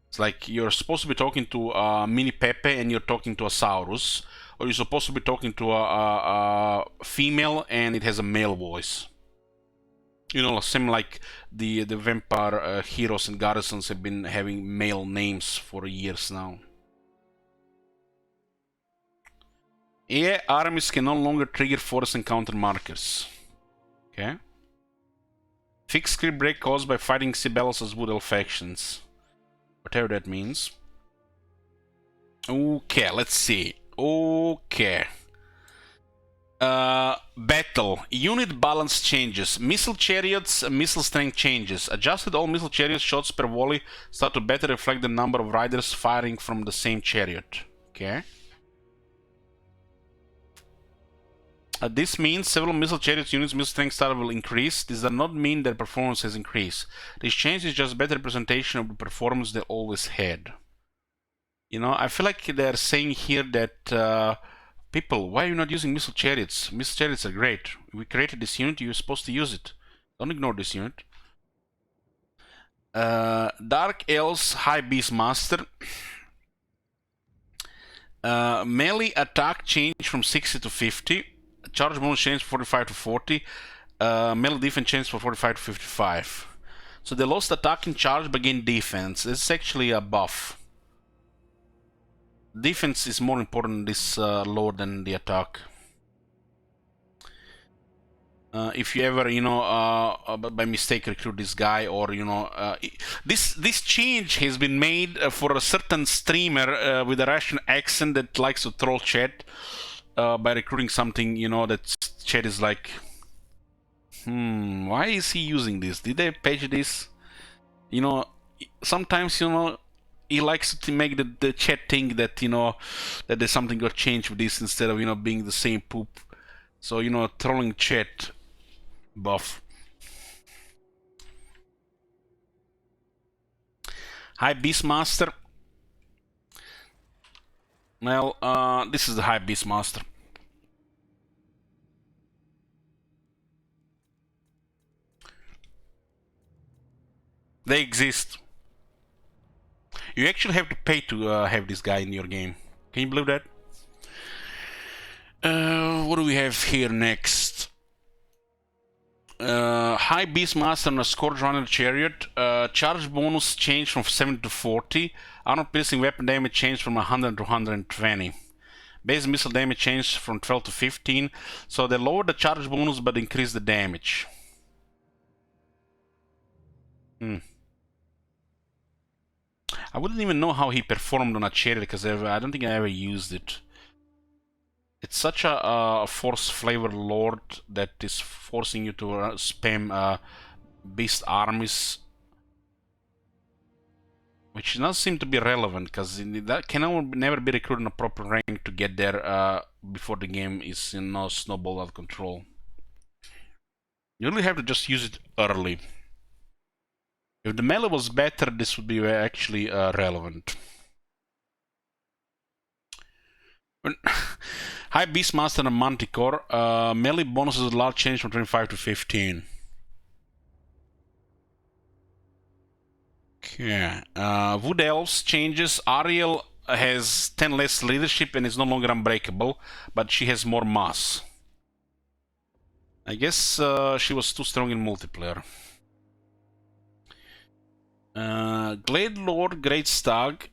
A: It's like you're supposed to be talking to Mini Pepe and you're talking to a Saurus, or you're supposed to be talking to a female and it has a male voice. You know, same like the vampire heroes and garrisons have been having male names for years now. Yeah, armies can no longer trigger force encounter markers. Okay. Fixed script break caused by fighting Sibelius as Wood Elf factions. Whatever that means. Okay, let's see. Okay. Battle. Unit balance changes. Missile chariots, missile strength changes. Adjusted all missile chariot shots per volley start to better reflect the number of riders firing from the same chariot. Okay. This means several missile chariot units' missile strength stat will increase. This does not mean their performance has increased. This change is just better representation of the performance they always had. You know, I feel like they're saying here that people, why are you not using missile chariots? Missile chariots are great. We created this unit, you're supposed to use it. Don't ignore this unit. Dark Elves High Beast Master. Melee attack change from 60 to 50. Charge bonus change from 45 to 40. Melee defense change from 45 to 55. So they lost attack and charge but gained defense. This is actually a buff. Defense is more important in this lore than the attack. If you ever, you know, by mistake recruit this guy, or, you know, this change has been made for a certain streamer with a Russian accent that likes to troll chat by recruiting something, you know, that chat is like, why is he using this? Did they patch this? You know, sometimes, you know, he likes to make the chat think that, you know, that there's something got changed with this instead of, you know, being the same poop. So, you know, trolling chat buff. High Beastmaster. Well, this is the High Beastmaster. They exist. You actually have to pay to have this guy in your game. Can you believe that? What do we have here next? High Beastmaster and a Scourge Runner Chariot. Charge bonus changed from 70 to 40. Armor piercing weapon damage changed from 100 to 120. Base missile damage changed from 12 to 15. So they lowered the charge bonus but increased the damage. I wouldn't even know how he performed on a chariot because I don't think I ever used it. It's such a force flavor lord that is forcing you to spam beast armies, which doesn't seem to be relevant because that can never be recruited in a proper rank to get there before the game is snowball out of control. You really have to just use it early. If the melee was better, this would be actually relevant. High Beastmaster and Manticore. Melee bonuses allowed change from 25 to 15. Okay. Wood Elves changes. Ariel has 10 less leadership and is no longer unbreakable, but she has more mass. I guess she was too strong in multiplayer. Glade Lord, Great Stag.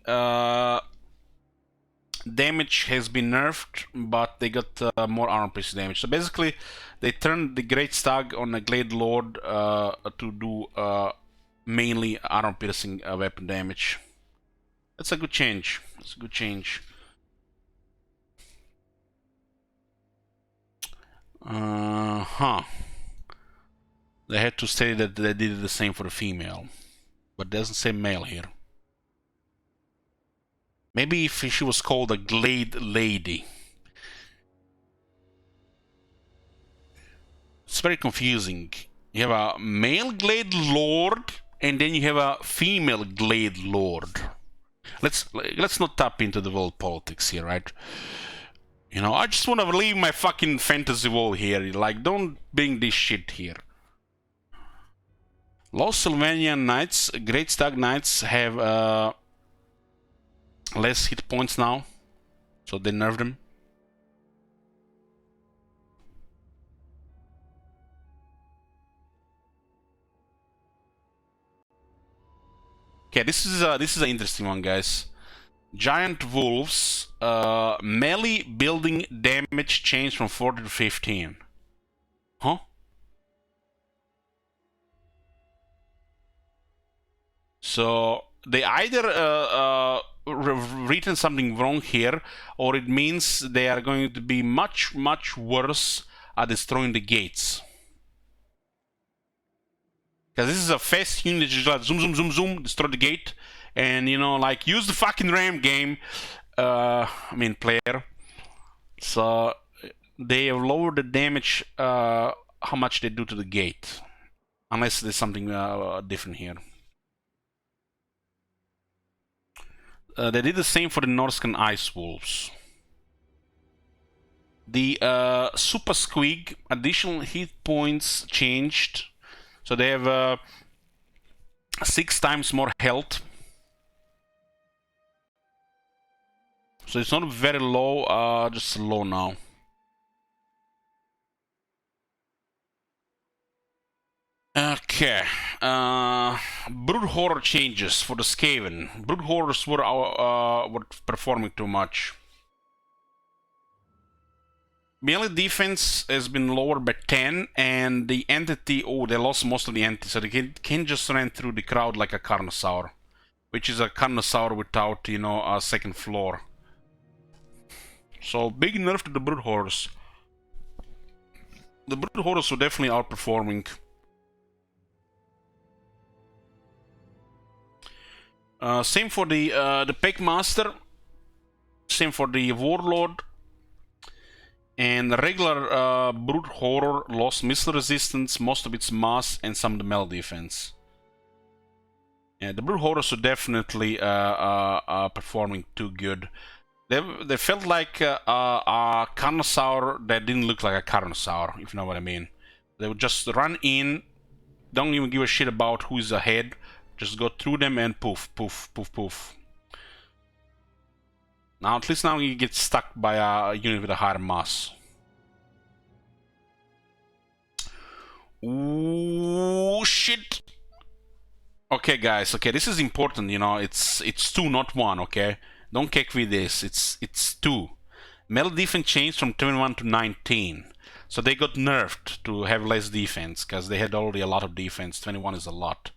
A: Damage has been nerfed, but they got more armor piercing damage. So basically, they turned the Great Stag on a Glade Lord to do mainly armor piercing weapon damage. That's a good change. That's a good change. They had to say that they did the same for the female, but it doesn't say male here. Maybe if she was called a Glade Lady. It's very confusing. You have a male Glade Lord, and then you have a female Glade Lord. Let's not tap into the world politics here, right? You know, I just want to leave my fucking fantasy world here. Like, don't bring this shit here. Lost Sylvanian Knights, Great Stag Knights have less hit points now, so they nerfed them. Okay, this is an interesting one, guys. Giant Wolves, melee building damage changed from 40 to 15. Huh? So they either written something wrong here, or it means they are going to be much worse at destroying the gates. Because this is a fast unit, just like zoom, destroy the gate, and you know, like, use the fucking RAM game. I mean, player. So they have lowered the damage, how much they do to the gate, unless there's something different here. They did the same for the Norscan Ice Wolves. The Super Squig additional hit points changed, so they have 6 times more health. So it's not very low, just low now. Okay, Brood Horror changes for the Skaven. Brood Horrors were performing too much. Melee defense has been lowered by 10, and the entity, they lost most of the entity, so they can just run through the crowd like a Carnosaur, which is a Carnosaur without, you know, a second floor. So big nerf to the Brood Horrors. The Brood Horrors were definitely outperforming. Same for the Packmaster, same for the Warlord, and the regular Brood Horror lost missile resistance, most of its mass, and some of the melee defense. Yeah, the Brood Horrors are definitely performing too good. They felt like a Carnosaur that didn't look like a Carnosaur, if you know what I mean. They would just run in, don't even give a shit about who is ahead. Just go through them and poof, poof, poof, poof. Now, at least now you get stuck by a unit with a higher mass. Ooh, shit. Okay, guys. Okay, this is important. You know, it's 2, not 1. Okay, don't kick with this. It's 2. Metal defense changed from 21 to 19, so they got nerfed to have less defense because they had already a lot of defense. 21 is a lot.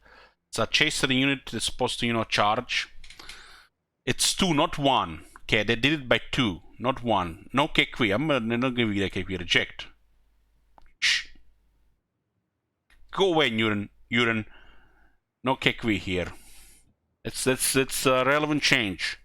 A: It's a chaser unit that's supposed to, you know, charge. It's 2, not 1. Okay, they did it by 2, not 1. No KQ. I'm not giving you a KQ. Reject. Shh. Go away, Nuren. No KQ here. It's a relevant change.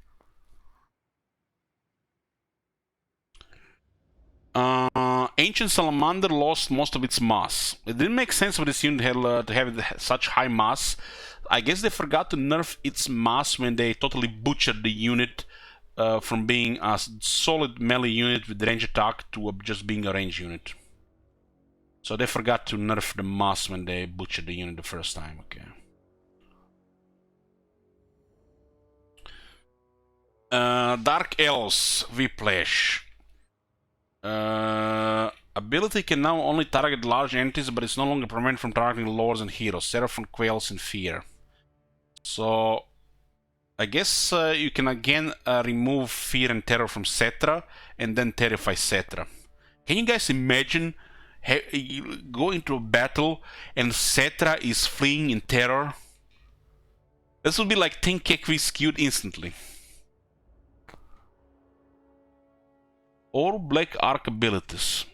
A: Ancient Salamander lost most of its mass. It didn't make sense for this unit to have such high mass. I guess they forgot to nerf its mass when they totally butchered the unit from being a solid melee unit with range attack to just being a range unit. So they forgot to nerf the mass when they butchered the unit the first time. Okay. Dark Elves, Whiplash. Ability can now only target large entities, but it's no longer prevented from targeting lords and heroes. Seraphon quails in fear. So, I guess you can again remove fear and terror from Cetra, and then terrify Cetra. Can you guys imagine you go into a battle and Cetra is fleeing in terror? This would be like 10 KQ skewed instantly. All Black Arc abilities.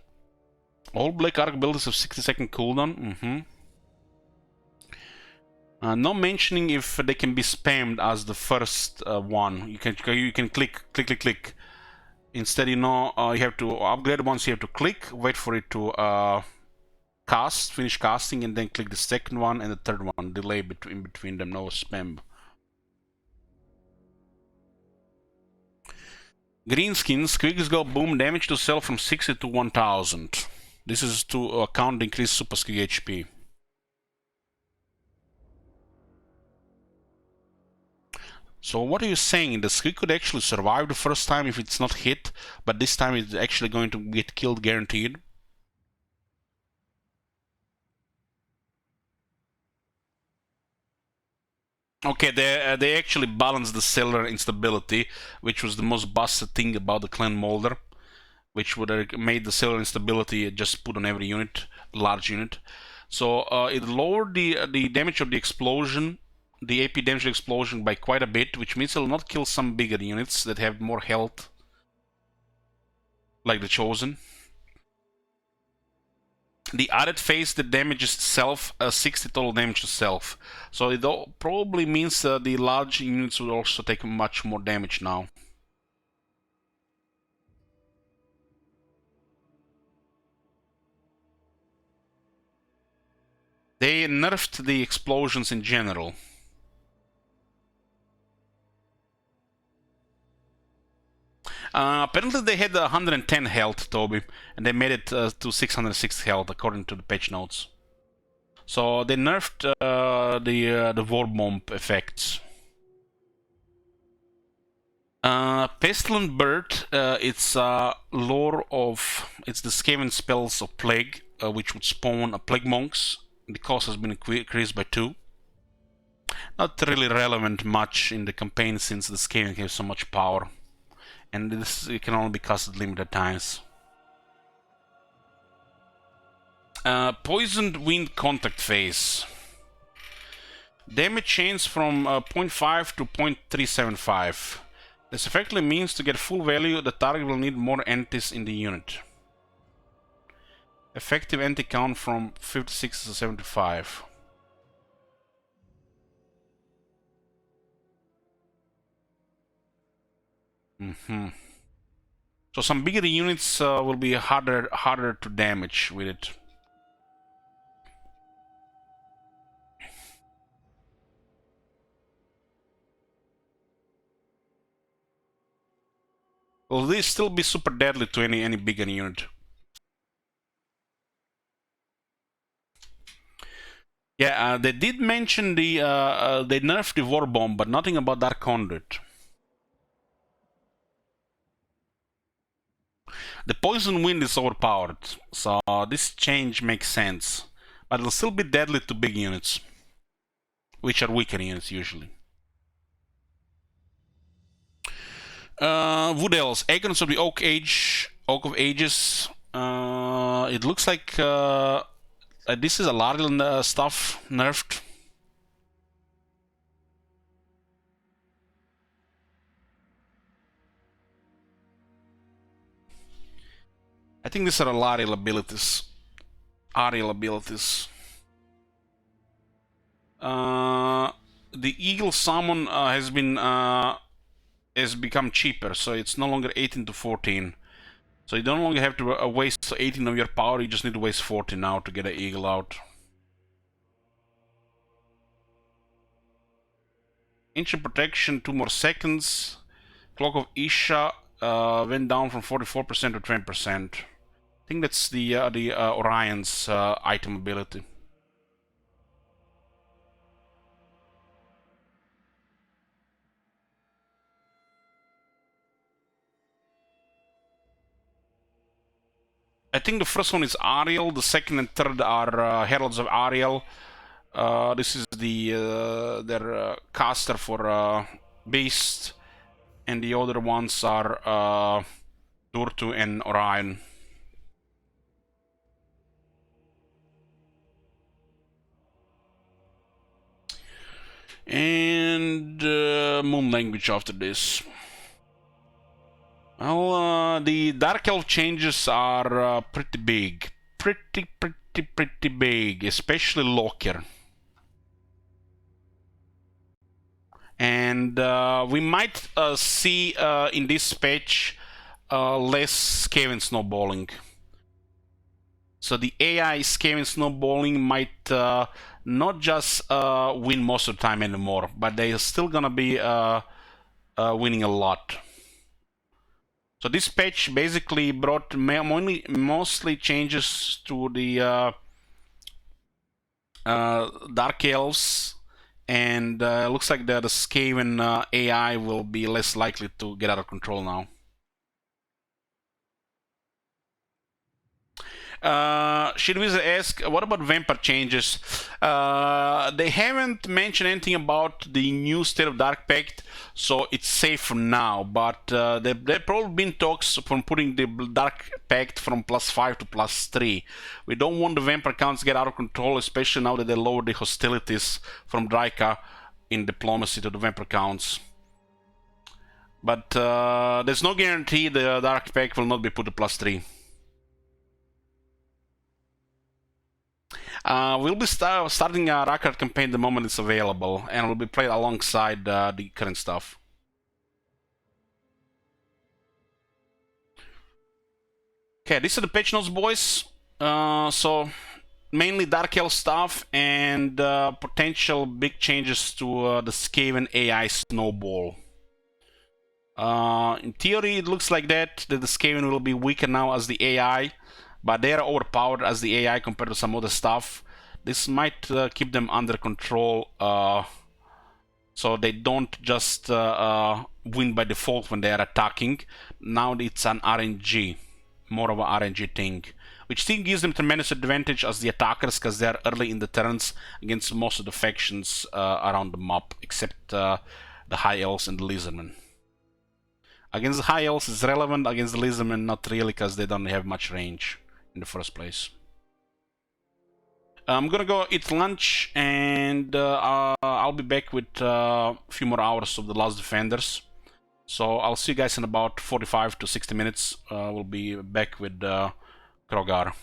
A: All Black Arc abilities have 60-second cooldown. No mentioning if they can be spammed as the first one. You can click. Instead, you know, you have to upgrade once. You have to click, wait for it to finish casting, and then click the second one and the third one. Delay between them. No spam. Greenskins, quick go boom, damage to self from 60 to 1000. This is to count increased super skill HP. So what are you saying? The skill could actually survive the first time if it's not hit, but this time it's actually going to get killed guaranteed? Okay, they actually balanced the cellular instability, which was the most busted thing about the Clan Molder, which would have made the cellular instability just put on every unit, large unit. So it lowered the damage of the explosion, the AP damage of the explosion by quite a bit, which means it'll not kill some bigger units that have more health, like the Chosen. The added phase that damages self, 60 total damage to self. So it probably means the large units will also take much more damage now. They nerfed the explosions in general. Apparently they had 110 health, Toby, and they made it to 606 health according to the patch notes. So they nerfed the war bomb effects. Pestilent Bird, it's lore of, it's the Skaven spells of plague, which would spawn plague monks. The cost has been increased by 2. Not really relevant much in the campaign since the Skaven have so much power, and this it can only be casted limited times. Poisoned Wind Contact Phase. Damage change from 0.5 to 0.375. This effectively means to get full value, the target will need more entities in the unit. Effective entity count from 56 to 75. So some bigger units will be harder to damage with it. Will this still be super deadly to any bigger unit? Yeah, they did mention they nerfed the war bomb, but nothing about Dark Conduit. The Poison Wind is overpowered, so this change makes sense. but it'll still be deadly to big units, which are weaker units usually. Wood elves, Acorns of the Oak of Ages. It looks like this is a Lariel stuff nerfed. I think these are Lariel abilities. Ariel abilities. The Eagle Summon has become cheaper, so it's no longer 18 to 14. So you don't longer have to waste 18 of your power, you just need to waste 14 now to get an Eagle out. Ancient Protection, 2 more seconds. Cloak of Isha went down from 44% to 20%. I think that's the Orion's item ability. I think the first one is Ariel, the second and third are Heralds of Ariel. This is their caster for Beast, and the other ones are Durtu and Orion. And Moon Language after this. Well, the Dark Elf changes are pretty big. Pretty big, especially Locker. And we might see in this patch less Skaven Snowballing. So the AI Skaven Snowballing might not just win most of the time anymore, but they're still gonna be winning a lot. So this patch basically brought mostly changes to the Dark Elves, and looks like the Skaven AI will be less likely to get out of control now. Shidwizard asks, what about Vampire changes? They haven't mentioned anything about the new State of Dark Pact, so it's safe for now, but there've probably been talks from putting the Dark Pact from +5 to +3. We don't want the Vampire counts to get out of control, especially now that they lowered the hostilities from Draika in diplomacy to the Vampire counts. But there's no guarantee the Dark Pact will not be put to +3. We'll be starting a Rakarth campaign the moment it's available, and will be played alongside the current stuff. Okay, these are the patch notes, boys. So mainly Dark Elf stuff and potential big changes to the Skaven AI Snowball. In theory, it looks like that the Skaven will be weaker now as the AI, but they are overpowered as the AI compared to some other stuff. This might keep them under control, so they don't just win by default when they are attacking. Now it's an RNG, more of an RNG thing, which still gives them tremendous advantage as the attackers, because they're early in the turns against most of the factions around the map, except the High Elves and the Lizardmen. Against the High Elves it's relevant, against the Lizardmen not really, because they don't have much range in the first place. I'm gonna go eat lunch, and I'll be back with a few more hours of the Last Defenders. So I'll see you guys in about 45 to 60 minutes. We'll be back with Krogar.